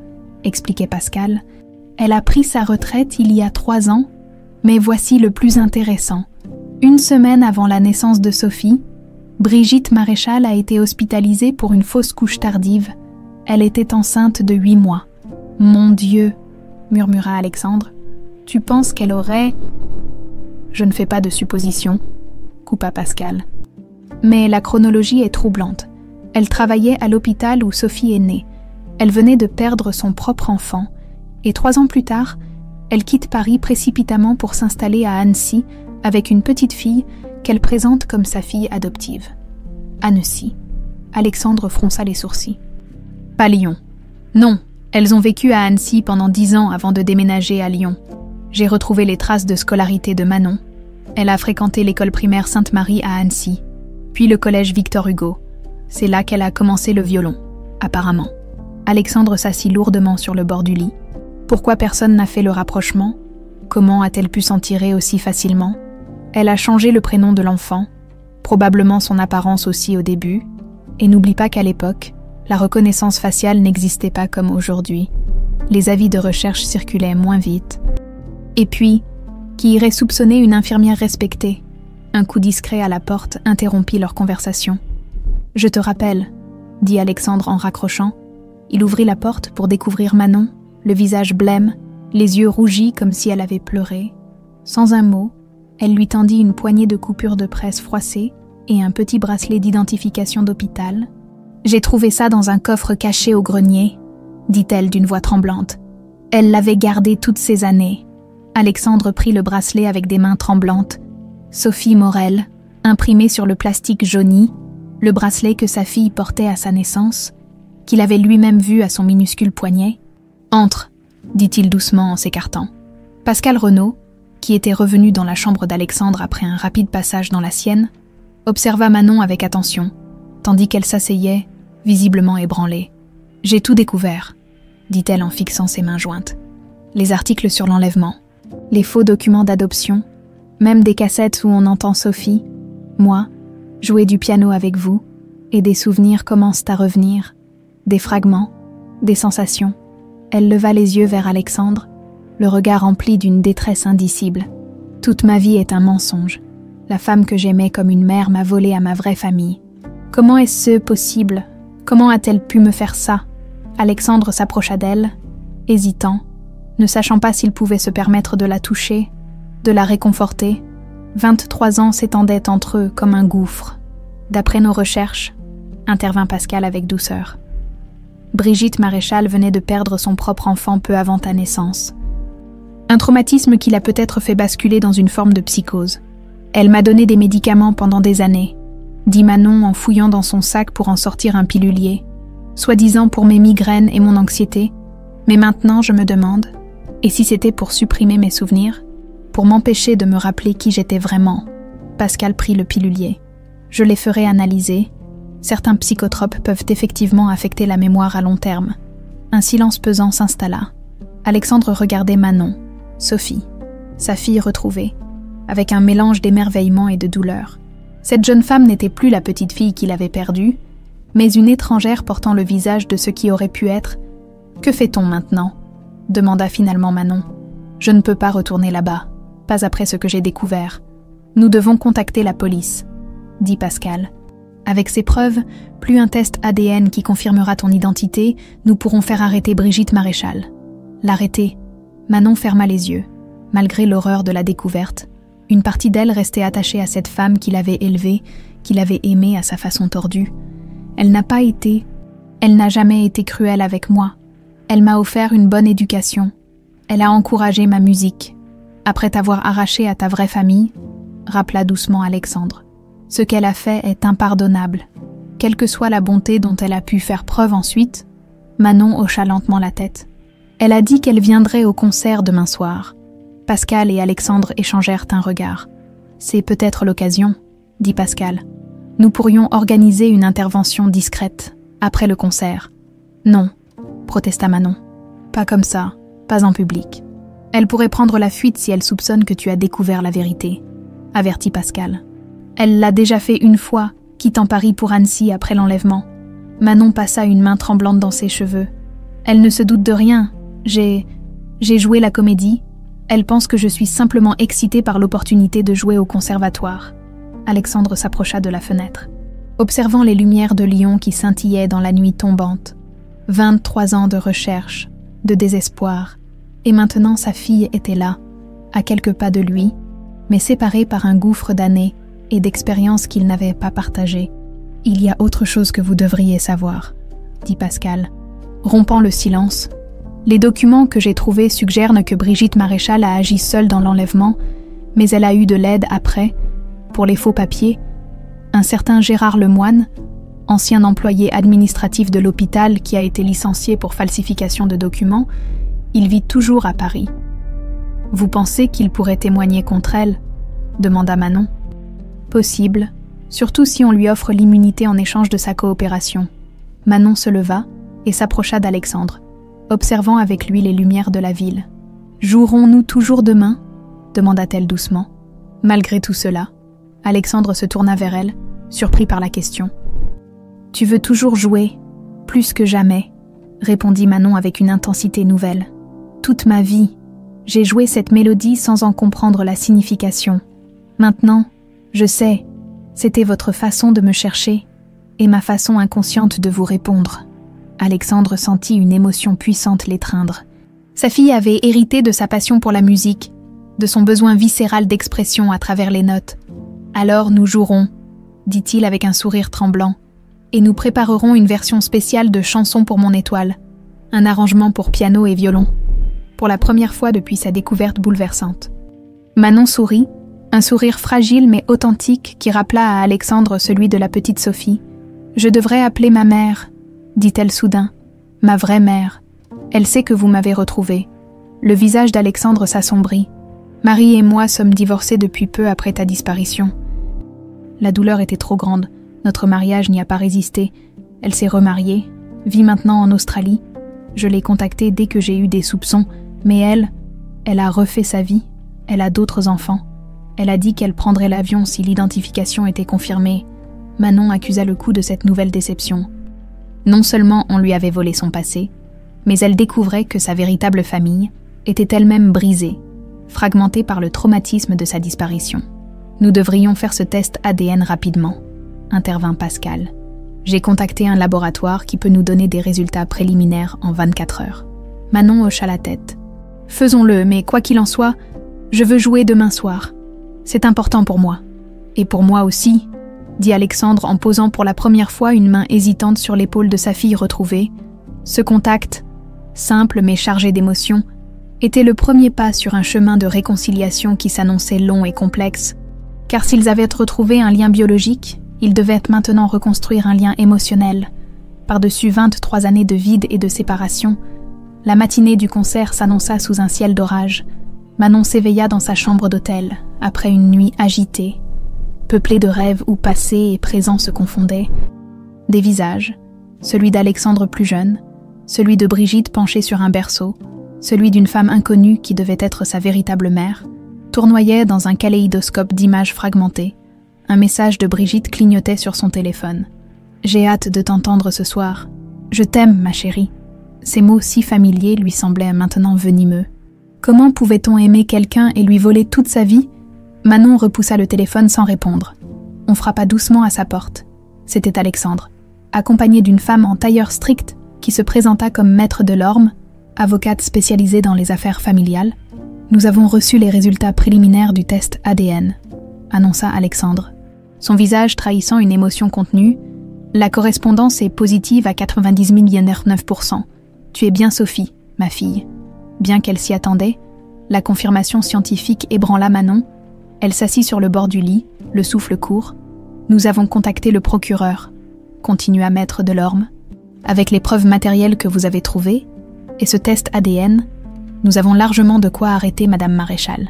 expliquait Pascale. Elle a pris sa retraite il y a 3 ans, mais voici le plus intéressant. Une semaine avant la naissance de Sophie, Brigitte Maréchal a été hospitalisée pour une fausse couche tardive. Elle était enceinte de 8 mois. « Mon Dieu !» murmura Alexandre. « Tu penses qu'elle aurait… » « Je ne fais pas de suppositions, » coupa Pascale. Mais la chronologie est troublante. Elle travaillait à l'hôpital où Sophie est née. Elle venait de perdre son propre enfant. Et 3 ans plus tard, elle quitte Paris précipitamment pour s'installer à Annecy avec une petite fille qu'elle présente comme sa fille adoptive. Annecy. Alexandre fronça les sourcils. Pas Lyon. Non, elles ont vécu à Annecy pendant 10 ans avant de déménager à Lyon. J'ai retrouvé les traces de scolarité de Manon. Elle a fréquenté l'école primaire Sainte-Marie à Annecy, puis le collège Victor Hugo. C'est là qu'elle a commencé le violon, apparemment. Alexandre s'assit lourdement sur le bord du lit. Pourquoi personne n'a fait le rapprochement? Comment a-t-elle pu s'en tirer aussi facilement? Elle a changé le prénom de l'enfant, probablement son apparence aussi au début, et n'oublie pas qu'à l'époque, la reconnaissance faciale n'existait pas comme aujourd'hui. Les avis de recherche circulaient moins vite. Et puis, qui irait soupçonner une infirmière respectée? Un coup discret à la porte interrompit leur conversation. « Je te rappelle », dit Alexandre en raccrochant. Il ouvrit la porte pour découvrir Manon, le visage blême, les yeux rougis comme si elle avait pleuré. Sans un mot, elle lui tendit une poignée de coupures de presse froissées et un petit bracelet d'identification d'hôpital. « J'ai trouvé ça dans un coffre caché au grenier », dit-elle d'une voix tremblante. Elle l'avait gardé toutes ces années. Alexandre prit le bracelet avec des mains tremblantes. Sophie Morel, imprimé sur le plastique jauni, le bracelet que sa fille portait à sa naissance, qu'il avait lui-même vu à son minuscule poignet. « Entre », dit-il doucement en s'écartant. Pascale Renaud, qui était revenue dans la chambre d'Alexandre après un rapide passage dans la sienne, observa Manon avec attention, tandis qu'elle s'asseyait, visiblement ébranlée. « J'ai tout découvert », dit-elle en fixant ses mains jointes. Les articles sur l'enlèvement, les faux documents d'adoption, même des cassettes où on entend Sophie, moi, jouer du piano avec vous, et des souvenirs commencent à revenir, des fragments, des sensations. Elle leva les yeux vers Alexandre, le regard rempli d'une détresse indicible. Toute ma vie est un mensonge. La femme que j'aimais comme une mère m'a volé à ma vraie famille. Comment est-ce possible? Comment a-t-elle pu me faire ça? Alexandre s'approcha d'elle, hésitant, ne sachant pas s'il pouvait se permettre de la toucher, de la réconforter. 23 ans s'étendaient entre eux comme un gouffre. D'après nos recherches, intervint Pascale avec douceur. Brigitte Maréchal venait de perdre son propre enfant peu avant ta naissance. Un traumatisme qui l'a peut-être fait basculer dans une forme de psychose. Elle m'a donné des médicaments pendant des années, dit Manon en fouillant dans son sac pour en sortir un pilulier, soi-disant pour mes migraines et mon anxiété. Mais maintenant, je me demande, et si c'était pour supprimer mes souvenirs, pour m'empêcher de me rappeler qui j'étais vraiment? Pascale prit le pilulier. Je les ferai analyser. Certains psychotropes peuvent effectivement affecter la mémoire à long terme. Un silence pesant s'installa. Alexandre regardait Manon, Sophie, sa fille retrouvée, avec un mélange d'émerveillement et de douleur. Cette jeune femme n'était plus la petite fille qu'il avait perdue, mais une étrangère portant le visage de ce qui aurait pu être. « Que fait-on maintenant ?» demanda finalement Manon. « Je ne peux pas retourner là-bas, pas après ce que j'ai découvert. Nous devons contacter la police, » dit Pascale. « Avec ces preuves, plus un test ADN qui confirmera ton identité, nous pourrons faire arrêter Brigitte Maréchal. » L'arrêter. Manon ferma les yeux. Malgré l'horreur de la découverte, une partie d'elle restait attachée à cette femme qu'il avait élevée, qu'il avait aimée à sa façon tordue. Elle n'a jamais été cruelle avec moi. Elle m'a offert une bonne éducation. Elle a encouragé ma musique. Après t'avoir arraché à ta vraie famille, rappela doucement Alexandre. Ce qu'elle a fait est impardonnable. Quelle que soit la bonté dont elle a pu faire preuve ensuite, Manon hocha lentement la tête. Elle a dit qu'elle viendrait au concert demain soir. Pascale et Alexandre échangèrent un regard. C'est peut-être l'occasion, dit Pascale. Nous pourrions organiser une intervention discrète, après le concert. » « Non, » protesta Manon. « Pas comme ça, pas en public. Elle pourrait prendre la fuite si elle soupçonne que tu as découvert la vérité, » avertit Pascal. « Elle l'a déjà fait une fois, quittant Paris pour Annecy après l'enlèvement. » Manon passa une main tremblante dans ses cheveux. « Elle ne se doute de rien. J'ai joué la comédie. Elle pense que je suis simplement excitée par l'opportunité de jouer au conservatoire. » Alexandre s'approcha de la fenêtre, observant les lumières de Lyon qui scintillaient dans la nuit tombante. 23 ans de recherche, de désespoir, et maintenant sa fille était là, à quelques pas de lui, mais séparée par un gouffre d'années et d'expériences qu'il n'avait pas partagées. « Il y a autre chose que vous devriez savoir, » dit Pascal, rompant le silence. « Les documents que j'ai trouvés suggèrent que Brigitte Maréchal a agi seule dans l'enlèvement, mais elle a eu de l'aide après, pour les faux papiers. Un certain Gérard Lemoine, ancien employé administratif de l'hôpital qui a été licencié pour falsification de documents, il vit toujours à Paris. « Vous pensez qu'il pourrait témoigner contre elle ?» demanda Manon. « Possible, surtout si on lui offre l'immunité en échange de sa coopération. » Manon se leva et s'approcha d'Alexandre, observant avec lui les lumières de la ville. « Jouerons-nous toujours demain ?» demanda-t-elle doucement. Malgré tout cela, Alexandre se tourna vers elle, surpris par la question. « Tu veux toujours jouer, plus que jamais, » répondit Manon avec une intensité nouvelle. « Toute ma vie, j'ai joué cette mélodie sans en comprendre la signification. Maintenant, je sais, c'était votre façon de me chercher et ma façon inconsciente de vous répondre. » Alexandre sentit une émotion puissante l'étreindre. Sa fille avait hérité de sa passion pour la musique, de son besoin viscéral d'expression à travers les notes. « Alors nous jouerons, » dit-il avec un sourire tremblant, « et nous préparerons une version spéciale de Chanson pour mon étoile, un arrangement pour piano et violon, pour la première fois depuis sa découverte bouleversante. » Manon sourit, un sourire fragile mais authentique qui rappela à Alexandre celui de la petite Sophie. « Je devrais appeler ma mère, » dit-elle soudain, « ma vraie mère. Elle sait que vous m'avez retrouvée. » Le visage d'Alexandre s'assombrit. « Marie et moi sommes divorcés depuis peu après ta disparition. » La douleur était trop grande. Notre mariage n'y a pas résisté. Elle s'est remariée, vit maintenant en Australie. Je l'ai contactée dès que j'ai eu des soupçons, mais elle a refait sa vie. Elle a d'autres enfants. Elle a dit qu'elle prendrait l'avion si l'identification était confirmée. Manon accusa le coup de cette nouvelle déception. Non seulement on lui avait volé son passé, mais elle découvrait que sa véritable famille était elle-même brisée, fragmentée par le traumatisme de sa disparition. « Nous devrions faire ce test ADN rapidement, » intervint Pascal. « J'ai contacté un laboratoire qui peut nous donner des résultats préliminaires en 24 heures. » Manon hocha la tête. « Faisons-le, mais quoi qu'il en soit, je veux jouer demain soir. C'est important pour moi. »« Et pour moi aussi, » dit Alexandre en posant pour la première fois une main hésitante sur l'épaule de sa fille retrouvée. Ce contact, simple mais chargé d'émotion, était le premier pas sur un chemin de réconciliation qui s'annonçait long et complexe. Car s'ils avaient retrouvé un lien biologique, ils devaient maintenant reconstruire un lien émotionnel. Par-dessus 23 années de vide et de séparation, la matinée du concert s'annonça sous un ciel d'orage. Manon s'éveilla dans sa chambre d'hôtel, après une nuit agitée, peuplée de rêves où passé et présent se confondaient. Des visages, celui d'Alexandre plus jeune, celui de Brigitte penchée sur un berceau, celui d'une femme inconnue qui devait être sa véritable mère, tournoyait dans un kaléidoscope d'images fragmentées. Un message de Brigitte clignotait sur son téléphone. « J'ai hâte de t'entendre ce soir. Je t'aime, ma chérie. » Ces mots si familiers lui semblaient maintenant venimeux. Comment pouvait-on aimer quelqu'un et lui voler toute sa vie ? Manon repoussa le téléphone sans répondre. On frappa doucement à sa porte. C'était Alexandre, accompagné d'une femme en tailleur strict qui se présenta comme maître de l'Orme, avocate spécialisée dans les affaires familiales. « Nous avons reçu les résultats préliminaires du test ADN, » annonça Alexandre, son visage trahissant une émotion contenue. « La correspondance est positive à 99,9%. Tu es bien Sophie, ma fille. » Bien qu'elle s'y attendait, la confirmation scientifique ébranla Manon. Elle s'assit sur le bord du lit, le souffle court. « Nous avons contacté le procureur, » continua maître de l'Orme. « Avec les preuves matérielles que vous avez trouvées, et ce test ADN, nous avons largement de quoi arrêter Madame Maréchal.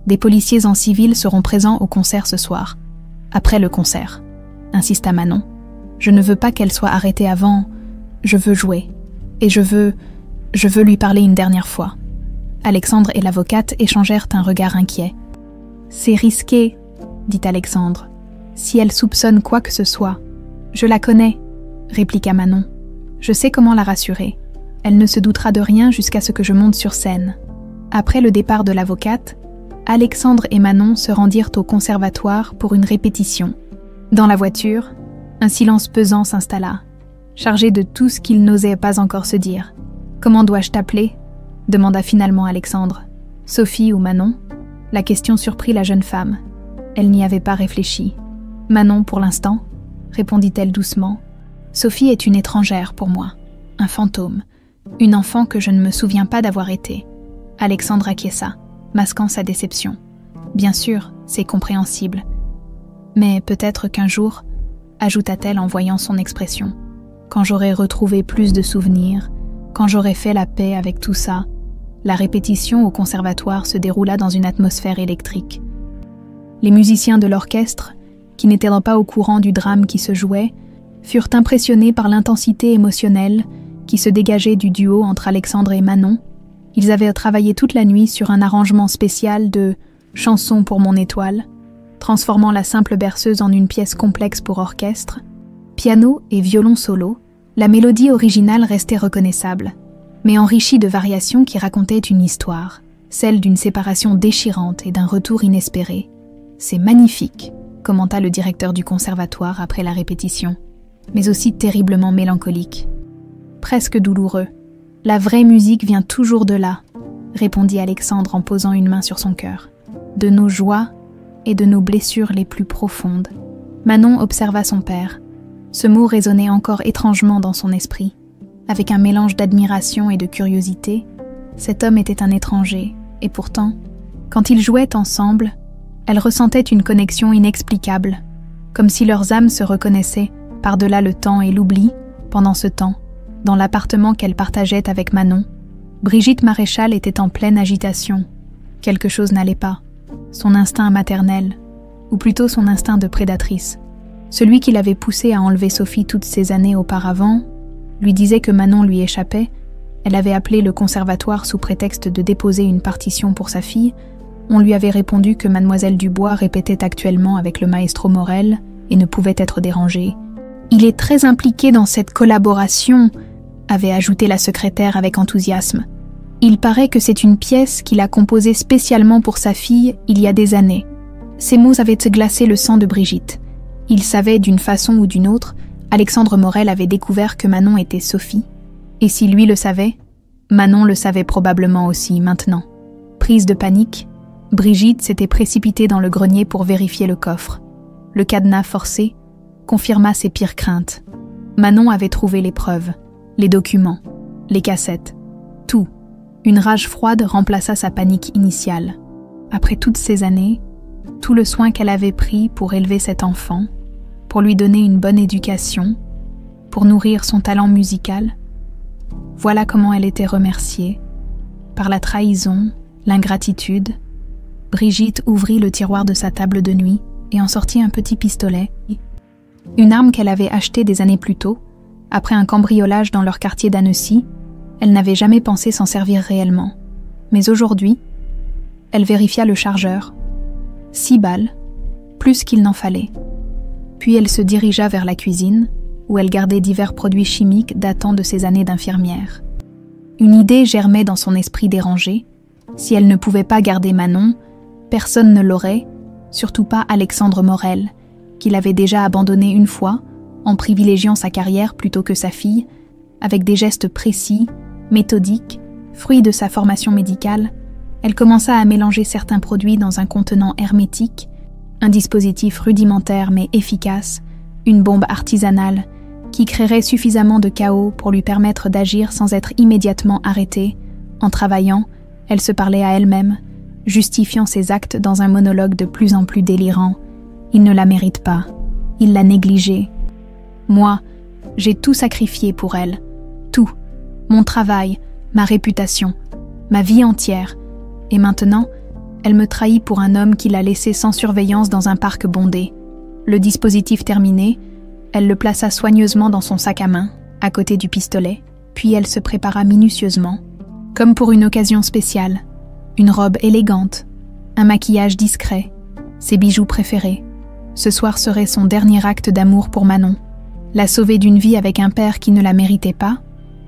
Des policiers en civil seront présents au concert ce soir. Après le concert. insista Manon. Je ne veux pas qu'elle soit arrêtée avant. Je veux jouer. Et je veux lui parler une dernière fois. Alexandre et l'avocate échangèrent un regard inquiet. C'est risqué, dit Alexandre. Si elle soupçonne quoi que ce soit. Je la connais, répliqua Manon. Je sais comment la rassurer. Elle ne se doutera de rien jusqu'à ce que je monte sur scène. Après le départ de l'avocate, Alexandre et Manon se rendirent au conservatoire pour une répétition. Dans la voiture, un silence pesant s'installa, chargé de tout ce qu'ils n'osaient pas encore se dire. « Comment dois-je t'appeler » demanda finalement Alexandre. « Sophie ou Manon ?» La question surprit la jeune femme. Elle n'y avait pas réfléchi. « Manon pour l'instant » répondit-elle doucement. « Sophie est une étrangère pour moi, un fantôme, une enfant que je ne me souviens pas d'avoir été. » Alexandre acquiesça, masquant sa déception. Bien sûr, c'est compréhensible. Mais peut-être qu'un jour, ajouta-t-elle en voyant son expression, quand j'aurai retrouvé plus de souvenirs, quand j'aurai fait la paix avec tout ça, la répétition au conservatoire se déroula dans une atmosphère électrique. Les musiciens de l'orchestre, qui n'étaient pas au courant du drame qui se jouait, furent impressionnés par l'intensité émotionnelle qui se dégageait du duo entre Alexandre et Manon. Ils avaient travaillé toute la nuit sur un arrangement spécial de « Chanson pour mon étoile », transformant la simple berceuse en une pièce complexe pour orchestre. Piano et violon solo, la mélodie originale restait reconnaissable, mais enrichie de variations qui racontaient une histoire, celle d'une séparation déchirante et d'un retour inespéré. « C'est magnifique », commenta le directeur du conservatoire après la répétition, mais aussi terriblement mélancolique. « Presque douloureux. La vraie musique vient toujours de là, » répondit Alexandre en posant une main sur son cœur. « De nos joies et de nos blessures les plus profondes. » Manon observa son père. Ce mot résonnait encore étrangement dans son esprit. Avec un mélange d'admiration et de curiosité, cet homme était un étranger, et pourtant, quand ils jouaient ensemble, elle ressentait une connexion inexplicable, comme si leurs âmes se reconnaissaient par-delà le temps et l'oubli. Pendant ce temps, dans l'appartement qu'elle partageait avec Manon, Brigitte Maréchal était en pleine agitation. Quelque chose n'allait pas. Son instinct maternel, ou plutôt son instinct de prédatrice, celui qui l'avait poussée à enlever Sophie toutes ces années auparavant, lui disait que Manon lui échappait. Elle avait appelé le conservatoire sous prétexte de déposer une partition pour sa fille. On lui avait répondu que mademoiselle Dubois répétait actuellement avec le maestro Morel et ne pouvait être dérangée. « Il est très impliqué dans cette collaboration », avait ajouté la secrétaire avec enthousiasme. « Il paraît que c'est une pièce qu'il a composée spécialement pour sa fille il y a des années. » Ces mots avaient glacé le sang de Brigitte. Il savait d'une façon ou d'une autre, Alexandre Morel avait découvert que Manon était Sophie. Et si lui le savait, Manon le savait probablement aussi maintenant. Prise de panique, Brigitte s'était précipitée dans le grenier pour vérifier le coffre. Le cadenas forcé confirma ses pires craintes. Manon avait trouvé les preuves, les documents, les cassettes, tout. Une rage froide remplaça sa panique initiale. Après toutes ces années, tout le soin qu'elle avait pris pour élever cet enfant, pour lui donner une bonne éducation, pour nourrir son talent musical, voilà comment elle était remerciée. Par la trahison, l'ingratitude, Brigitte ouvrit le tiroir de sa table de nuit et en sortit un petit pistolet, une arme qu'elle avait achetée des années plus tôt, après un cambriolage dans leur quartier d'Annecy. Elle n'avait jamais pensé s'en servir réellement. Mais aujourd'hui, elle vérifia le chargeur. 6 balles, plus qu'il n'en fallait. Puis elle se dirigea vers la cuisine, où elle gardait divers produits chimiques datant de ses années d'infirmière. Une idée germait dans son esprit dérangé. Si elle ne pouvait pas garder Manon, personne ne l'aurait, surtout pas Alexandre Morel, qu'il avait déjà abandonné une fois, en privilégiant sa carrière plutôt que sa fille, avec des gestes précis, méthodiques, fruits de sa formation médicale. Elle commença à mélanger certains produits dans un contenant hermétique, un dispositif rudimentaire mais efficace, une bombe artisanale qui créerait suffisamment de chaos pour lui permettre d'agir sans être immédiatement arrêtée. En travaillant, elle se parlait à elle-même, justifiant ses actes dans un monologue de plus en plus délirant. Il ne la mérite pas, il l'a négligée. Moi, j'ai tout sacrifié pour elle, tout, mon travail, ma réputation, ma vie entière. Et maintenant, elle me trahit pour un homme qui l'a laissé sans surveillance dans un parc bondé. Le dispositif terminé, elle le plaça soigneusement dans son sac à main, à côté du pistolet, puis elle se prépara minutieusement, comme pour une occasion spéciale, une robe élégante, un maquillage discret, ses bijoux préférés. Ce soir serait son dernier acte d'amour pour Manon, la sauver d'une vie avec un père qui ne la méritait pas.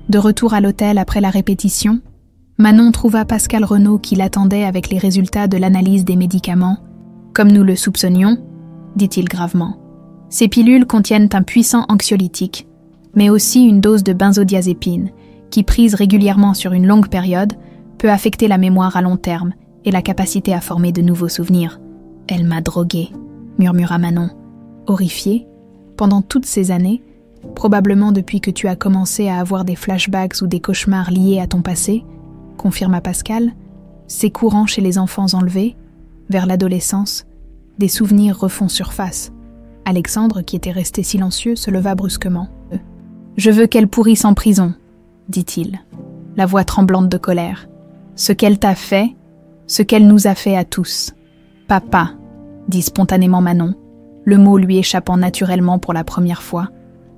De retour à l'hôtel après la répétition, Manon trouva Pascal Renaud qui l'attendait avec les résultats de l'analyse des médicaments. « Comme nous le soupçonnions », dit-il gravement. « Ces pilules contiennent un puissant anxiolytique, mais aussi une dose de benzodiazépine, qui, prise régulièrement sur une longue période, peut affecter la mémoire à long terme et la capacité à former de nouveaux souvenirs. « Elle m'a droguée », murmura Manon. Horrifiée, pendant toutes ces années, probablement depuis que tu as commencé à avoir des flashbacks ou des cauchemars liés à ton passé, confirma Pascal, c'est courant chez les enfants enlevés, vers l'adolescence, des souvenirs refont surface. Alexandre, qui était resté silencieux, se leva brusquement. « Je veux qu'elle pourrisse en prison, dit-il, la voix tremblante de colère. Ce qu'elle t'a fait, ce qu'elle nous a fait à tous. Papa, dit spontanément Manon, le mot lui échappant naturellement pour la première fois.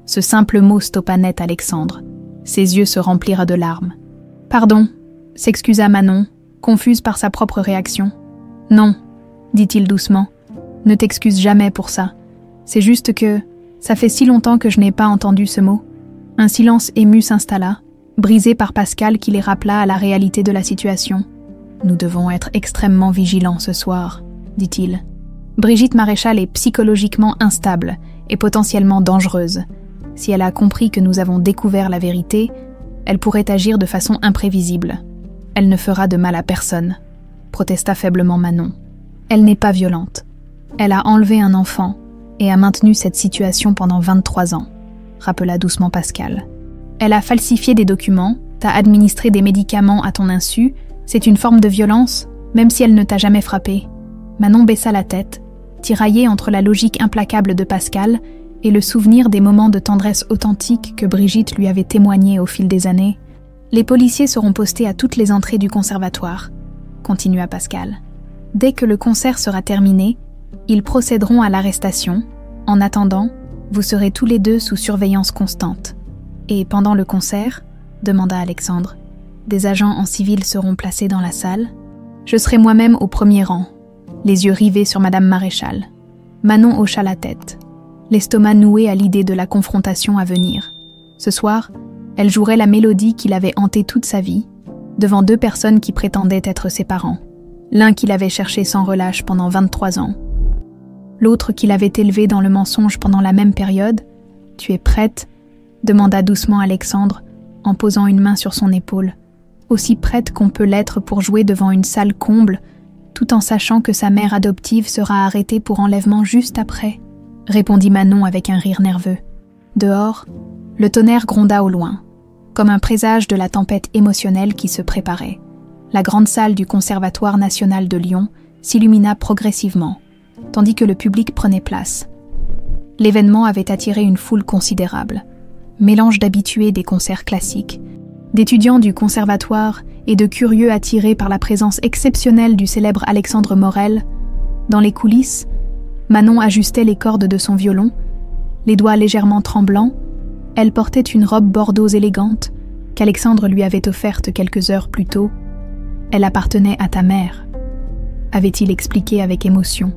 Ce simple mot stoppa net Alexandre. Ses yeux se remplirent de larmes. Pardon, s'excusa Manon, confuse par sa propre réaction. Non, dit-il doucement, ne t'excuse jamais pour ça. C'est juste que ça fait si longtemps que je n'ai pas entendu ce mot. Un silence ému s'installa, brisé par Pascal qui les rappela à la réalité de la situation. Nous devons être extrêmement vigilants ce soir, dit-il. Brigitte Maréchal est psychologiquement instable et potentiellement dangereuse. Si elle a compris que nous avons découvert la vérité, elle pourrait agir de façon imprévisible. Elle ne fera de mal à personne, protesta faiblement Manon. Elle n'est pas violente. Elle a enlevé un enfant et a maintenu cette situation pendant 23 ans, rappela doucement Pascal. Elle a falsifié des documents, t'a administré des médicaments à ton insu, c'est une forme de violence, même si elle ne t'a jamais frappé. Manon baissa la tête, tiraillée entre la logique implacable de Pascal et le souvenir des moments de tendresse authentique que Brigitte lui avait témoignés au fil des années. Les policiers seront postés à toutes les entrées du conservatoire, continua Pascal. Dès que le concert sera terminé, ils procéderont à l'arrestation. En attendant, vous serez tous les deux sous surveillance constante. Et pendant le concert, demanda Alexandre, des agents en civil seront placés dans la salle. Je serai moi-même au premier rang, les yeux rivés sur Madame Maréchal. Manon hocha la tête, l'estomac noué à l'idée de la confrontation à venir. Ce soir, elle jouerait la mélodie qui l'avait hantée toute sa vie, devant deux personnes qui prétendaient être ses parents. L'un qui l'avait cherché sans relâche pendant 23 ans, l'autre qui l'avait élevé dans le mensonge pendant la même période. « Tu es prête ?» demanda doucement Alexandre, en posant une main sur son épaule. Aussi prête qu'on peut l'être pour jouer devant une salle comble, tout en sachant que sa mère adoptive sera arrêtée pour enlèvement juste après, répondit Manon avec un rire nerveux. Dehors, le tonnerre gronda au loin, comme un présage de la tempête émotionnelle qui se préparait. La grande salle du Conservatoire national de Lyon s'illumina progressivement, tandis que le public prenait place. L'événement avait attiré une foule considérable, mélange d'habitués des concerts classiques, d'étudiants du conservatoire et de curieux attirés par la présence exceptionnelle du célèbre Alexandre Morel. Dans les coulisses, Manon ajustait les cordes de son violon, les doigts légèrement tremblants. Elle portait une robe bordeaux élégante qu'Alexandre lui avait offerte quelques heures plus tôt. Elle appartenait à ta mère, avait-il expliqué avec émotion.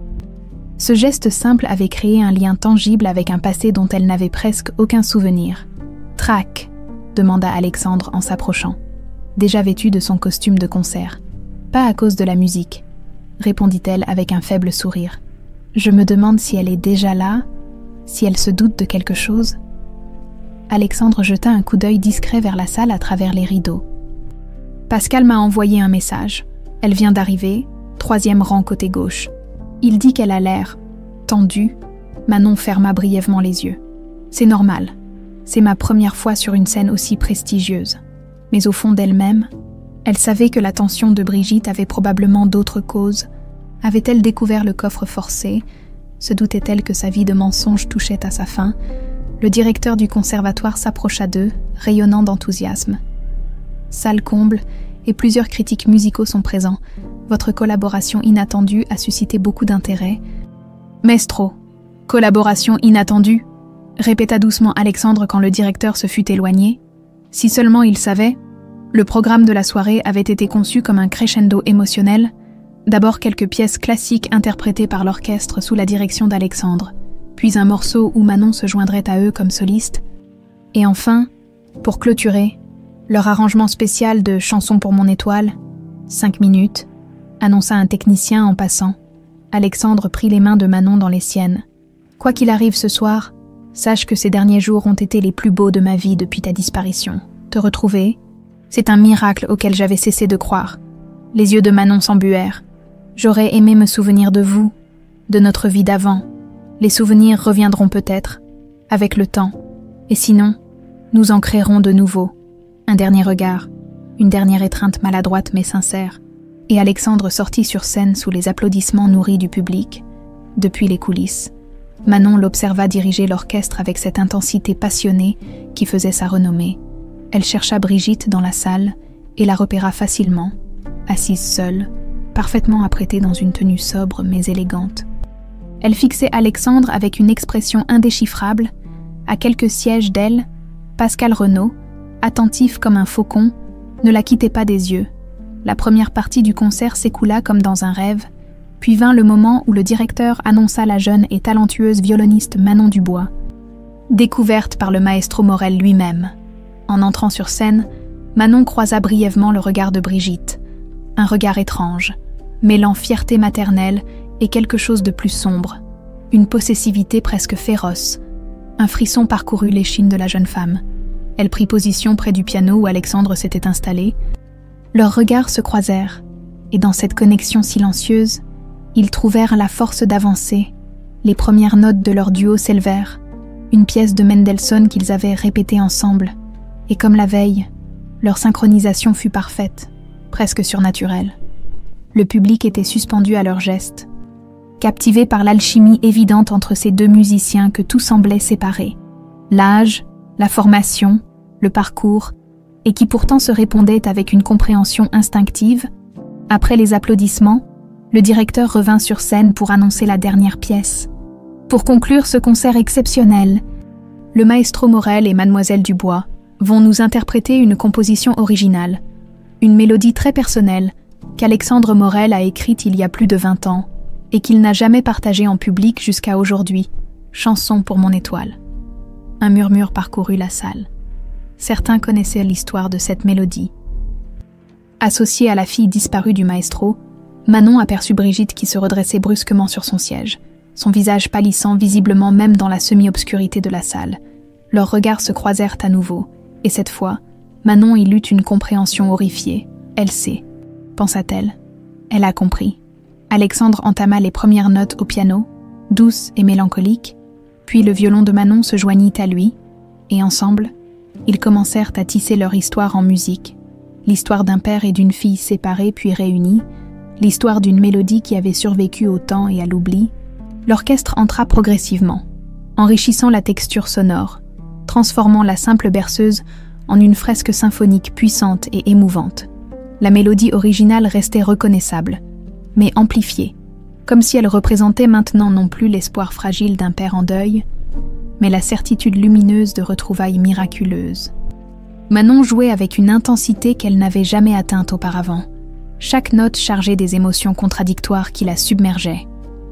Ce geste simple avait créé un lien tangible avec un passé dont elle n'avait presque aucun souvenir. « Trac !» demanda Alexandre en s'approchant, déjà vêtue de son costume de concert. « Pas à cause de la musique, » répondit-elle avec un faible sourire. « Je me demande si elle est déjà là, si elle se doute de quelque chose. » Alexandre jeta un coup d'œil discret vers la salle à travers les rideaux. « Pascal m'a envoyé un message. Elle vient d'arriver, 3e rang côté gauche. Il dit qu'elle a l'air tendue. » Manon ferma brièvement les yeux. « C'est normal. C'est ma première fois sur une scène aussi prestigieuse. » Mais au fond d'elle-même, elle savait que l'attention de Brigitte avait probablement d'autres causes. Avait-elle découvert le coffre forcé? Se doutait-elle que sa vie de mensonge touchait à sa fin? Le directeur du conservatoire s'approcha d'eux, rayonnant d'enthousiasme. « Salle comble, et plusieurs critiques musicaux sont présents. Votre collaboration inattendue a suscité beaucoup d'intérêt. »« Maestro !» Collaboration inattendue, répéta doucement Alexandre quand le directeur se fut éloigné. Si seulement il savait, le programme de la soirée avait été conçu comme un crescendo émotionnel, d'abord quelques pièces classiques interprétées par l'orchestre sous la direction d'Alexandre, puis un morceau où Manon se joindrait à eux comme soliste, et enfin, pour clôturer, leur arrangement spécial de Chanson pour mon étoile, 5 minutes, annonça un technicien en passant. Alexandre prit les mains de Manon dans les siennes. Quoi qu'il arrive ce soir, sache que ces derniers jours ont été les plus beaux de ma vie depuis ta disparition. Te retrouver, c'est un miracle auquel j'avais cessé de croire. Les yeux de Manon s'embuèrent. J'aurais aimé me souvenir de vous, de notre vie d'avant. Les souvenirs reviendront peut-être, avec le temps. Et sinon, nous en créerons de nouveaux. Un dernier regard, une dernière étreinte maladroite mais sincère. Et Alexandre sortit sur scène sous les applaudissements nourris du public. Depuis les coulisses, Manon l'observa diriger l'orchestre avec cette intensité passionnée qui faisait sa renommée. Elle chercha Brigitte dans la salle et la repéra facilement, assise seule, parfaitement apprêtée dans une tenue sobre mais élégante. Elle fixait Alexandre avec une expression indéchiffrable. À quelques sièges d'elle, Pascal Renaud, attentif comme un faucon, ne la quittait pas des yeux. La première partie du concert s'écoula comme dans un rêve, puis vint le moment où le directeur annonça la jeune et talentueuse violoniste Manon Dubois, découverte par le maestro Morel lui-même. En entrant sur scène, Manon croisa brièvement le regard de Brigitte, un regard étrange, mêlant fierté maternelle et quelque chose de plus sombre, une possessivité presque féroce. Un frisson parcourut l'échine de la jeune femme. Elle prit position près du piano où Alexandre s'était installé. Leurs regards se croisèrent, et dans cette connexion silencieuse, ils trouvèrent la force d'avancer. Les premières notes de leur duo s'élevèrent, une pièce de Mendelssohn qu'ils avaient répétée ensemble, et comme la veille, leur synchronisation fut parfaite, presque surnaturelle. Le public était suspendu à leurs gestes, captivé par l'alchimie évidente entre ces deux musiciens que tout semblait séparer. L'âge, la formation, le parcours, et qui pourtant se répondaient avec une compréhension instinctive. Après les applaudissements, le directeur revint sur scène pour annoncer la dernière pièce. Pour conclure ce concert exceptionnel, le maestro Morel et Mademoiselle Dubois vont nous interpréter une composition originale, une mélodie très personnelle qu'Alexandre Morel a écrite il y a plus de 20 ans et qu'il n'a jamais partagée en public jusqu'à aujourd'hui, Chanson pour mon étoile. Un murmure parcourut la salle. Certains connaissaient l'histoire de cette mélodie. Associée à la fille disparue du maestro, Manon aperçut Brigitte qui se redressait brusquement sur son siège, son visage pâlissant visiblement même dans la semi-obscurité de la salle. Leurs regards se croisèrent à nouveau, et cette fois, Manon y eut une compréhension horrifiée. Elle sait, pensa-t-elle. Elle a compris. Alexandre entama les premières notes au piano, douces et mélancoliques, puis le violon de Manon se joignit à lui, et ensemble, ils commencèrent à tisser leur histoire en musique, l'histoire d'un père et d'une fille séparés puis réunis, l'histoire d'une mélodie qui avait survécu au temps et à l'oubli. L'orchestre entra progressivement, enrichissant la texture sonore, transformant la simple berceuse en une fresque symphonique puissante et émouvante. La mélodie originale restait reconnaissable, mais amplifiée, comme si elle représentait maintenant non plus l'espoir fragile d'un père en deuil, mais la certitude lumineuse de retrouvailles miraculeuses. Manon jouait avec une intensité qu'elle n'avait jamais atteinte auparavant. Chaque note chargeait des émotions contradictoires qui la submergeaient.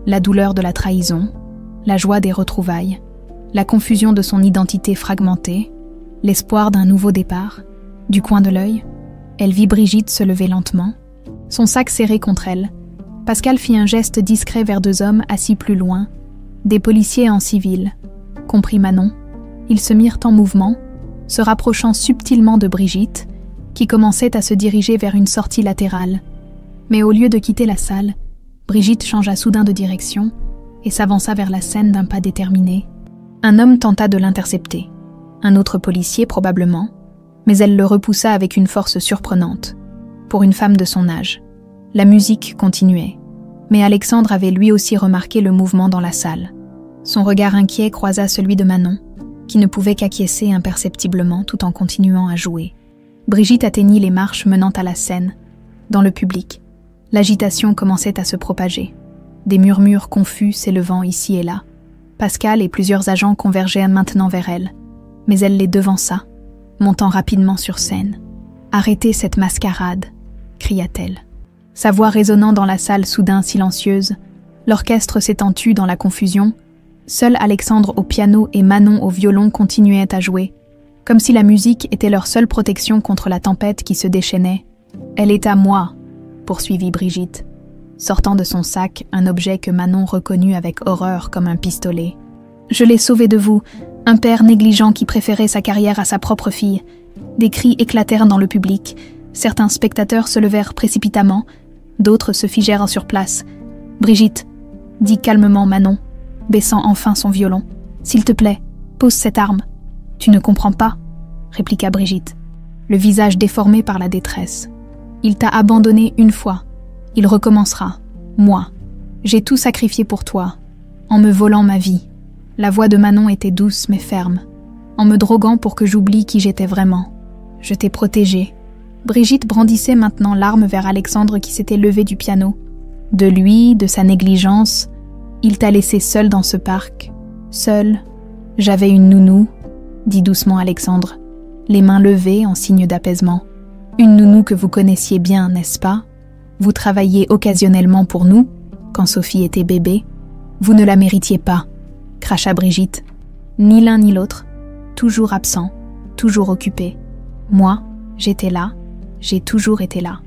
La douleur de la trahison, la joie des retrouvailles, la confusion de son identité fragmentée, l'espoir d'un nouveau départ. Du coin de l'œil, elle vit Brigitte se lever lentement, son sac serré contre elle. Pascal fit un geste discret vers deux hommes assis plus loin, des policiers en civil. Comprit Manon, ils se mirent en mouvement, se rapprochant subtilement de Brigitte, qui commençait à se diriger vers une sortie latérale. Mais au lieu de quitter la salle, Brigitte changea soudain de direction et s'avança vers la scène d'un pas déterminé. Un homme tenta de l'intercepter, un autre policier probablement, mais elle le repoussa avec une force surprenante. Pour une femme de son âge, la musique continuait, mais Alexandre avait lui aussi remarqué le mouvement dans la salle. Son regard inquiet croisa celui de Manon, qui ne pouvait qu'acquiescer imperceptiblement tout en continuant à jouer. Brigitte atteignit les marches menant à la scène. Dans le public, l'agitation commençait à se propager, des murmures confus s'élevant ici et là. Pascal et plusieurs agents convergeaient maintenant vers elle, mais elle les devança, montant rapidement sur scène. « Arrêtez cette mascarade !» cria-t-elle. Sa voix résonnant dans la salle soudain silencieuse, l'orchestre s'étant tu dans la confusion, seul Alexandre au piano et Manon au violon continuaient à jouer, comme si la musique était leur seule protection contre la tempête qui se déchaînait. « Elle est à moi !» poursuivit Brigitte, sortant de son sac un objet que Manon reconnut avec horreur comme un pistolet. « Je l'ai sauvé de vous, un père négligent qui préférait sa carrière à sa propre fille. » Des cris éclatèrent dans le public. Certains spectateurs se levèrent précipitamment, d'autres se figèrent sur place. « Brigitte, » dit calmement Manon, baissant enfin son violon. « S'il te plaît, pose cette arme. »« Tu ne comprends pas ?» répliqua Brigitte, le visage déformé par la détresse. « Il t'a abandonné une fois. Il recommencera. Moi. J'ai tout sacrifié pour toi, en me volant ma vie. » La voix de Manon était douce mais ferme, en me droguant pour que j'oublie qui j'étais vraiment. Je t'ai protégée. Brigitte brandissait maintenant l'arme vers Alexandre qui s'était levé du piano. De lui, de sa négligence, il t'a laissé seule dans ce parc. Seule. J'avais une nounou, dit doucement Alexandre, les mains levées en signe d'apaisement. Une nounou que vous connaissiez bien, n'est-ce pas? Vous travailliez occasionnellement pour nous, quand Sophie était bébé. Vous ne la méritiez pas, cracha Brigitte. Ni l'un ni l'autre, toujours absent, toujours occupé. Moi, j'étais là, j'ai toujours été là.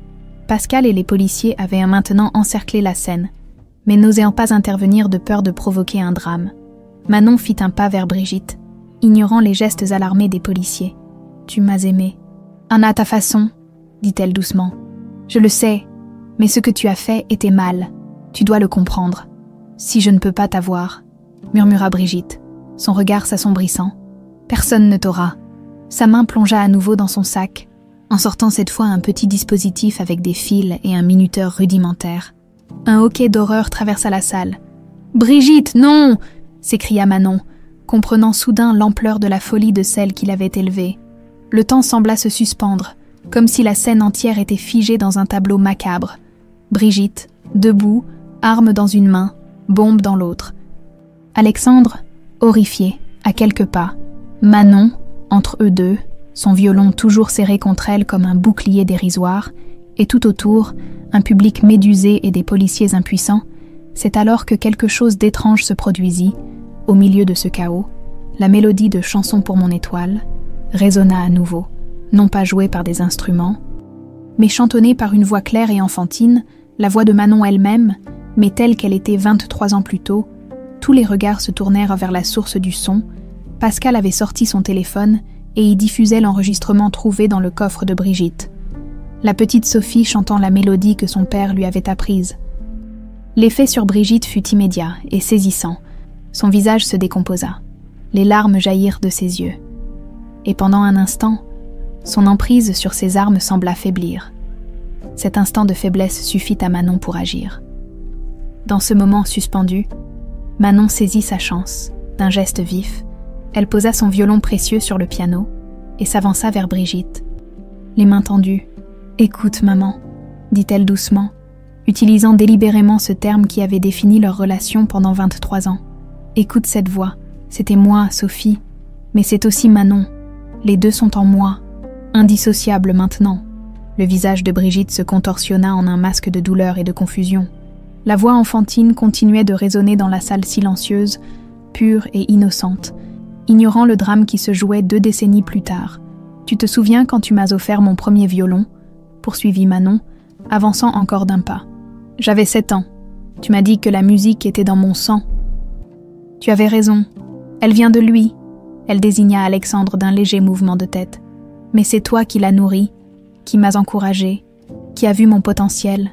Pascal et les policiers avaient maintenant encerclé la scène, mais n'osant pas intervenir de peur de provoquer un drame. Manon fit un pas vers Brigitte, ignorant les gestes alarmés des policiers. « Tu m'as aimé. »« À ta façon, » dit-elle doucement. « Je le sais, mais ce que tu as fait était mal. Tu dois le comprendre. Si je ne peux pas t'avoir, » murmura Brigitte, son regard s'assombrissant. « Personne ne t'aura. » Sa main plongea à nouveau dans son sac, en sortant cette fois un petit dispositif avec des fils et un minuteur rudimentaire. Un hoquet d'horreur traversa la salle. « Brigitte, non !» s'écria Manon, comprenant soudain l'ampleur de la folie de celle qui l'avait élevée. Le temps sembla se suspendre, comme si la scène entière était figée dans un tableau macabre. Brigitte, debout, arme dans une main, bombe dans l'autre. Alexandre, horrifié, à quelques pas. Manon, entre eux deux, son violon toujours serré contre elle comme un bouclier dérisoire, et tout autour, un public médusé et des policiers impuissants. C'est alors que quelque chose d'étrange se produisit. Au milieu de ce chaos, la mélodie de « Chanson pour mon étoile » résonna à nouveau, non pas jouée par des instruments, mais chantonnée par une voix claire et enfantine, la voix de Manon elle-même, mais telle qu'elle était 23 ans plus tôt. Tous les regards se tournèrent vers la source du son. Pascal avait sorti son téléphone et y diffusait l'enregistrement trouvé dans le coffre de Brigitte. La petite Sophie chantant la mélodie que son père lui avait apprise. L'effet sur Brigitte fut immédiat et saisissant. Son visage se décomposa. Les larmes jaillirent de ses yeux. Et pendant un instant, son emprise sur ses armes sembla faiblir. Cet instant de faiblesse suffit à Manon pour agir. Dans ce moment suspendu, Manon saisit sa chance. D'un geste vif, elle posa son violon précieux sur le piano et s'avança vers Brigitte. Les mains tendues. « Écoute, maman », dit-elle doucement, utilisant délibérément ce terme qui avait défini leur relation pendant 23 ans. « Écoute cette voix. C'était moi, Sophie, mais c'est aussi Manon. Les deux sont en moi, indissociables maintenant. » Le visage de Brigitte se contorsionna en un masque de douleur et de confusion. La voix enfantine continuait de résonner dans la salle silencieuse, pure et innocente, ignorant le drame qui se jouait 2 décennies plus tard. « Tu te souviens quand tu m'as offert mon premier violon ?» poursuivit Manon, avançant encore d'un pas. « J'avais 7 ans. Tu m'as dit que la musique était dans mon sang. »« Tu avais raison. Elle vient de lui. » Elle désigna Alexandre d'un léger mouvement de tête. « Mais c'est toi qui l'as nourri, qui m'as encouragé, qui a vu mon potentiel. »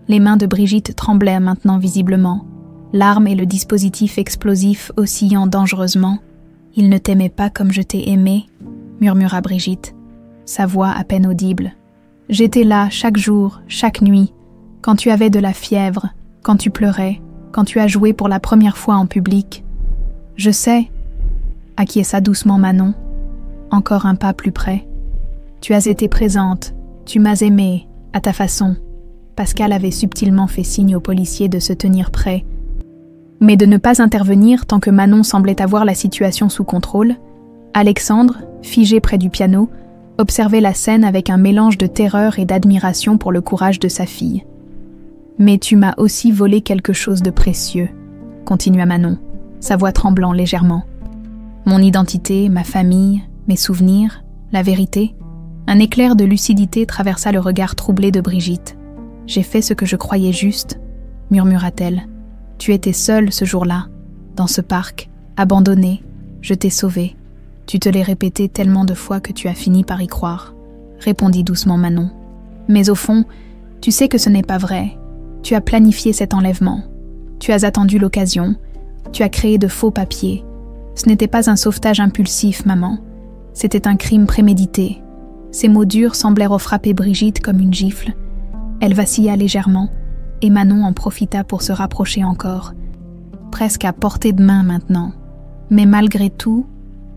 Les mains de Brigitte tremblaient maintenant visiblement, l'arme et le dispositif explosif oscillant dangereusement. « Il ne t'aimait pas comme je t'ai aimé, » murmura Brigitte, sa voix à peine audible. « J'étais là chaque jour, chaque nuit, quand tu avais de la fièvre, quand tu pleurais, quand tu as joué pour la première fois en public. Je sais, » acquiesça doucement Manon, encore un pas plus près. « Tu as été présente, tu m'as aimée, à ta façon. » Pascal avait subtilement fait signe aux policiers de se tenir prêts. Mais de ne pas intervenir tant que Manon semblait avoir la situation sous contrôle, Alexandre, figé près du piano, observait la scène avec un mélange de terreur et d'admiration pour le courage de sa fille. « Mais tu m'as aussi volé quelque chose de précieux », continua Manon, sa voix tremblant légèrement. « Mon identité, ma famille, mes souvenirs, la vérité. » Un éclair de lucidité traversa le regard troublé de Brigitte. « J'ai fait ce que je croyais juste, » murmura-t-elle. « Tu étais seule ce jour-là, dans ce parc, abandonnée. Je t'ai sauvée. Tu te l'es répété tellement de fois que tu as fini par y croire, » répondit doucement Manon. « Mais au fond, tu sais que ce n'est pas vrai. Tu as planifié cet enlèvement. Tu as attendu l'occasion. Tu as créé de faux papiers. Ce n'était pas un sauvetage impulsif, maman. C'était un crime prémédité. » Ces mots durs semblèrent frapper Brigitte comme une gifle. Elle vacilla légèrement, et Manon en profita pour se rapprocher encore. Presque à portée de main maintenant. « Mais malgré tout,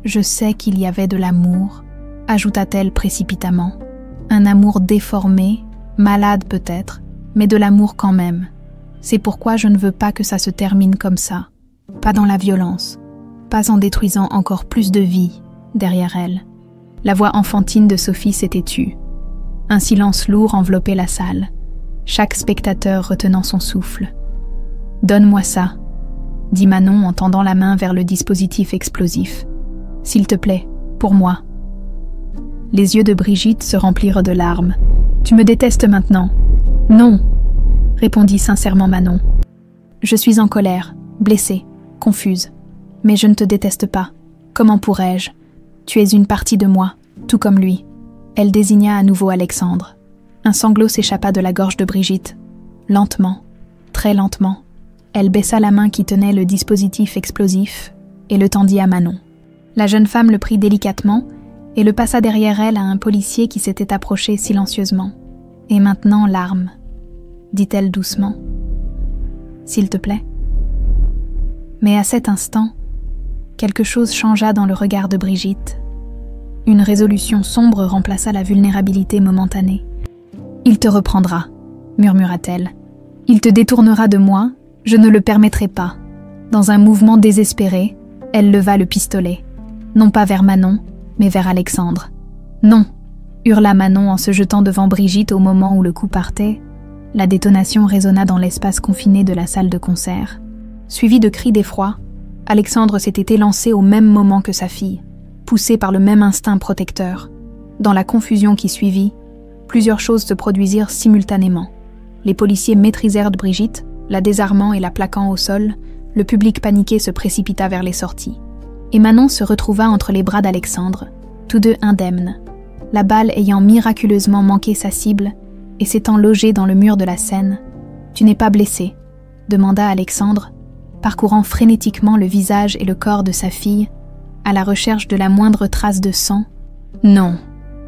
je sais qu'il y avait de l'amour, » ajouta-t-elle précipitamment. « Un amour déformé, malade peut-être, mais de l'amour quand même. C'est pourquoi je ne veux pas que ça se termine comme ça. Pas dans la violence, pas en détruisant encore plus de vie derrière elle. » La voix enfantine de Sophie s'était tue. Un silence lourd enveloppait la salle, chaque spectateur retenant son souffle. « Donne-moi ça », dit Manon en tendant la main vers le dispositif explosif. « S'il te plaît, pour moi. » Les yeux de Brigitte se remplirent de larmes. « Tu me détestes maintenant ?»« Non », répondit sincèrement Manon. « Je suis en colère, blessée, confuse. Mais je ne te déteste pas. Comment pourrais-je ? Tu es une partie de moi, tout comme lui. » Elle désigna à nouveau Alexandre. Un sanglot s'échappa de la gorge de Brigitte. Lentement, très lentement, elle baissa la main qui tenait le dispositif explosif et le tendit à Manon. La jeune femme le prit délicatement et le passa derrière elle à un policier qui s'était approché silencieusement. « Et maintenant, l'arme, » dit-elle doucement. « S'il te plaît. » Mais à cet instant, quelque chose changea dans le regard de Brigitte. Une résolution sombre remplaça la vulnérabilité momentanée. « Il te reprendra, » murmura-t-elle. « Il te détournera de moi, je ne le permettrai pas. » Dans un mouvement désespéré, elle leva le pistolet, non pas vers Manon, mais vers Alexandre. « Non !» hurla Manon en se jetant devant Brigitte au moment où le coup partait. La détonation résonna dans l'espace confiné de la salle de concert. Suivi de cris d'effroi, Alexandre s'était élancé au même moment que sa fille, poussé par le même instinct protecteur. Dans la confusion qui suivit, plusieurs choses se produisirent simultanément. Les policiers maîtrisèrent Brigitte, la désarmant et la plaquant au sol. Le public paniqué se précipita vers les sorties. Et Manon se retrouva entre les bras d'Alexandre, tous deux indemnes, la balle ayant miraculeusement manqué sa cible et s'étant logée dans le mur de la scène. « Tu n'es pas blessé ?» demanda Alexandre, parcourant frénétiquement le visage et le corps de sa fille, à la recherche de la moindre trace de sang. « Non »,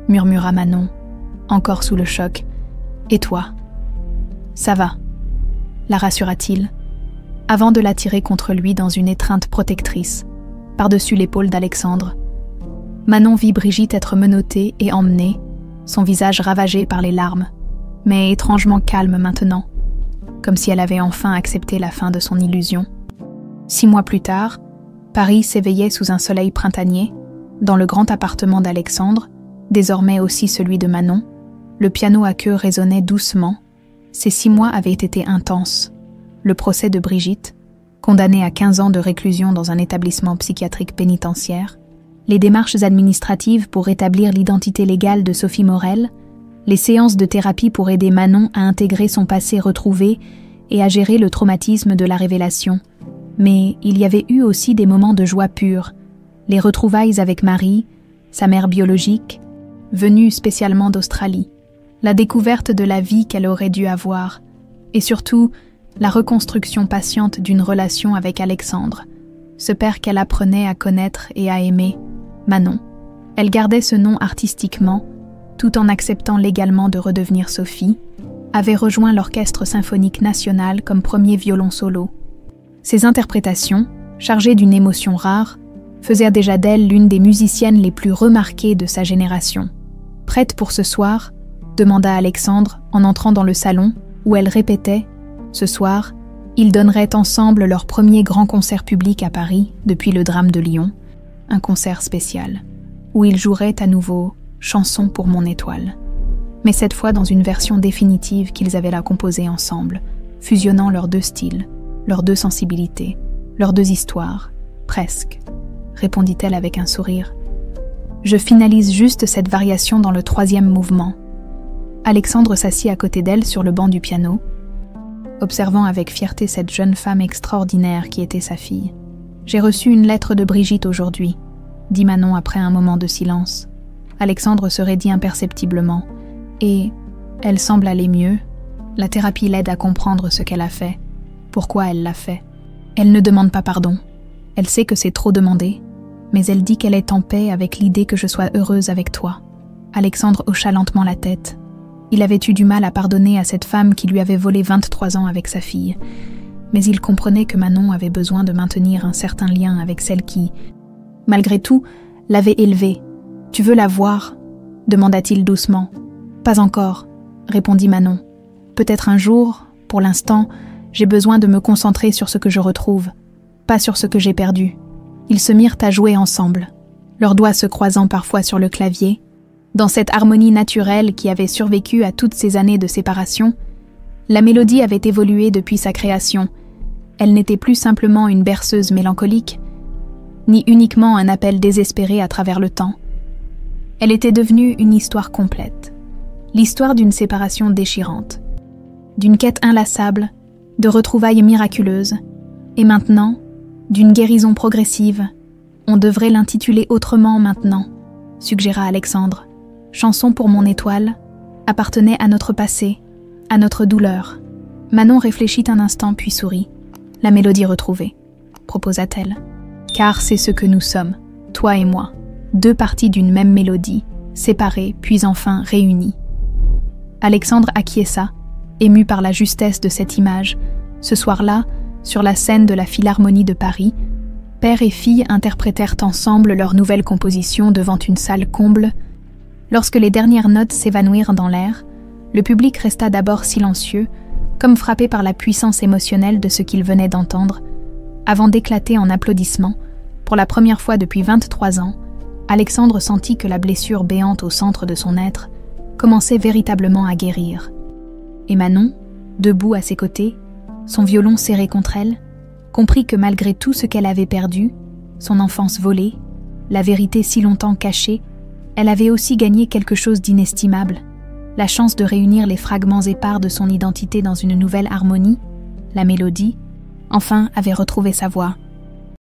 murmura Manon, encore sous le choc. « Et toi ?»« Ça va », la rassura-t-il, avant de l'attirer contre lui dans une étreinte protectrice, par-dessus l'épaule d'Alexandre. Manon vit Brigitte être menottée et emmenée, son visage ravagé par les larmes, mais étrangement calme maintenant, comme si elle avait enfin accepté la fin de son illusion. 6 mois plus tard, Paris s'éveillait sous un soleil printanier, dans le grand appartement d'Alexandre, désormais aussi celui de Manon. Le piano à queue résonnait doucement. Ces 6 mois avaient été intenses. Le procès de Brigitte, condamnée à 15 ans de réclusion dans un établissement psychiatrique pénitentiaire, les démarches administratives pour rétablir l'identité légale de Sophie Morel, les séances de thérapie pour aider Manon à intégrer son passé retrouvé et à gérer le traumatisme de la révélation. Mais il y avait eu aussi des moments de joie pure, les retrouvailles avec Marie, sa mère biologique, venue spécialement d'Australie, la découverte de la vie qu'elle aurait dû avoir, et surtout la reconstruction patiente d'une relation avec Alexandre, ce père qu'elle apprenait à connaître et à aimer, Manon. Elle gardait ce nom artistiquement, tout en acceptant légalement de redevenir Sophie, avait rejoint l'Orchestre symphonique national comme premier violon solo. Ses interprétations, chargées d'une émotion rare, faisaient déjà d'elle l'une des musiciennes les plus remarquées de sa génération. « Prête pour ce soir ?» demanda Alexandre en entrant dans le salon où elle répétait, ce soir, Ils donneraient ensemble leur premier grand concert public à Paris depuis le drame de Lyon, un concert spécial, où ils joueraient à nouveau « Chanson pour mon étoile », mais cette fois dans une version définitive qu'ils avaient là composée ensemble, fusionnant leurs deux styles, leurs deux sensibilités, leurs deux histoires, presque, répondit-elle avec un sourire. Je finalise juste cette variation dans le 3e mouvement. Alexandre s'assit à côté d'elle sur le banc du piano, observant avec fierté cette jeune femme extraordinaire qui était sa fille. « J'ai reçu une lettre de Brigitte aujourd'hui », dit Manon après un moment de silence. Alexandre se raidit imperceptiblement, et elle semble aller mieux. La thérapie l'aide à comprendre ce qu'elle a fait, pourquoi elle l'a fait. Elle ne demande pas pardon. Elle sait que c'est trop demandé, mais elle dit qu'elle est en paix avec l'idée que je sois heureuse avec toi. Alexandre hocha lentement la tête. Il avait eu du mal à pardonner à cette femme qui lui avait volé 23 ans avec sa fille, mais il comprenait que Manon avait besoin de maintenir un certain lien avec celle qui, malgré tout, l'avait élevée. « Tu veux la voir ?» demanda-t-il doucement. « Pas encore », répondit Manon. « Peut-être un jour, pour l'instant, j'ai besoin de me concentrer sur ce que je retrouve, pas sur ce que j'ai perdu. » Ils se mirent à jouer ensemble, leurs doigts se croisant parfois sur le clavier. Dans cette harmonie naturelle qui avait survécu à toutes ces années de séparation, la mélodie avait évolué depuis sa création. Elle n'était plus simplement une berceuse mélancolique, ni uniquement un appel désespéré à travers le temps. Elle était devenue une histoire complète, l'histoire d'une séparation déchirante, d'une quête inlassable, de retrouvailles miraculeuses, et maintenant, d'une guérison progressive. On devrait l'intituler autrement maintenant, suggéra Alexandre. Chanson pour mon étoile appartenait à notre passé, à notre douleur. Manon réfléchit un instant puis sourit. La mélodie retrouvée, proposa-t-elle. Car c'est ce que nous sommes, toi et moi, deux parties d'une même mélodie, séparées puis enfin réunies. Alexandre acquiesça, ému par la justesse de cette image. Ce soir-là, sur la scène de la Philharmonie de Paris, père et fille interprétèrent ensemble leur nouvelle composition devant une salle comble. Lorsque les dernières notes s'évanouirent dans l'air, le public resta d'abord silencieux, comme frappé par la puissance émotionnelle de ce qu'il venait d'entendre, avant d'éclater en applaudissements. Pour la première fois depuis 23 ans, Alexandre sentit que la blessure béante au centre de son être commençait véritablement à guérir. Et Manon, debout à ses côtés, son violon serré contre elle, comprit que malgré tout ce qu'elle avait perdu, son enfance volée, la vérité si longtemps cachée, elle avait aussi gagné quelque chose d'inestimable, la chance de réunir les fragments épars de son identité dans une nouvelle harmonie. La mélodie, enfin, avait retrouvé sa voix.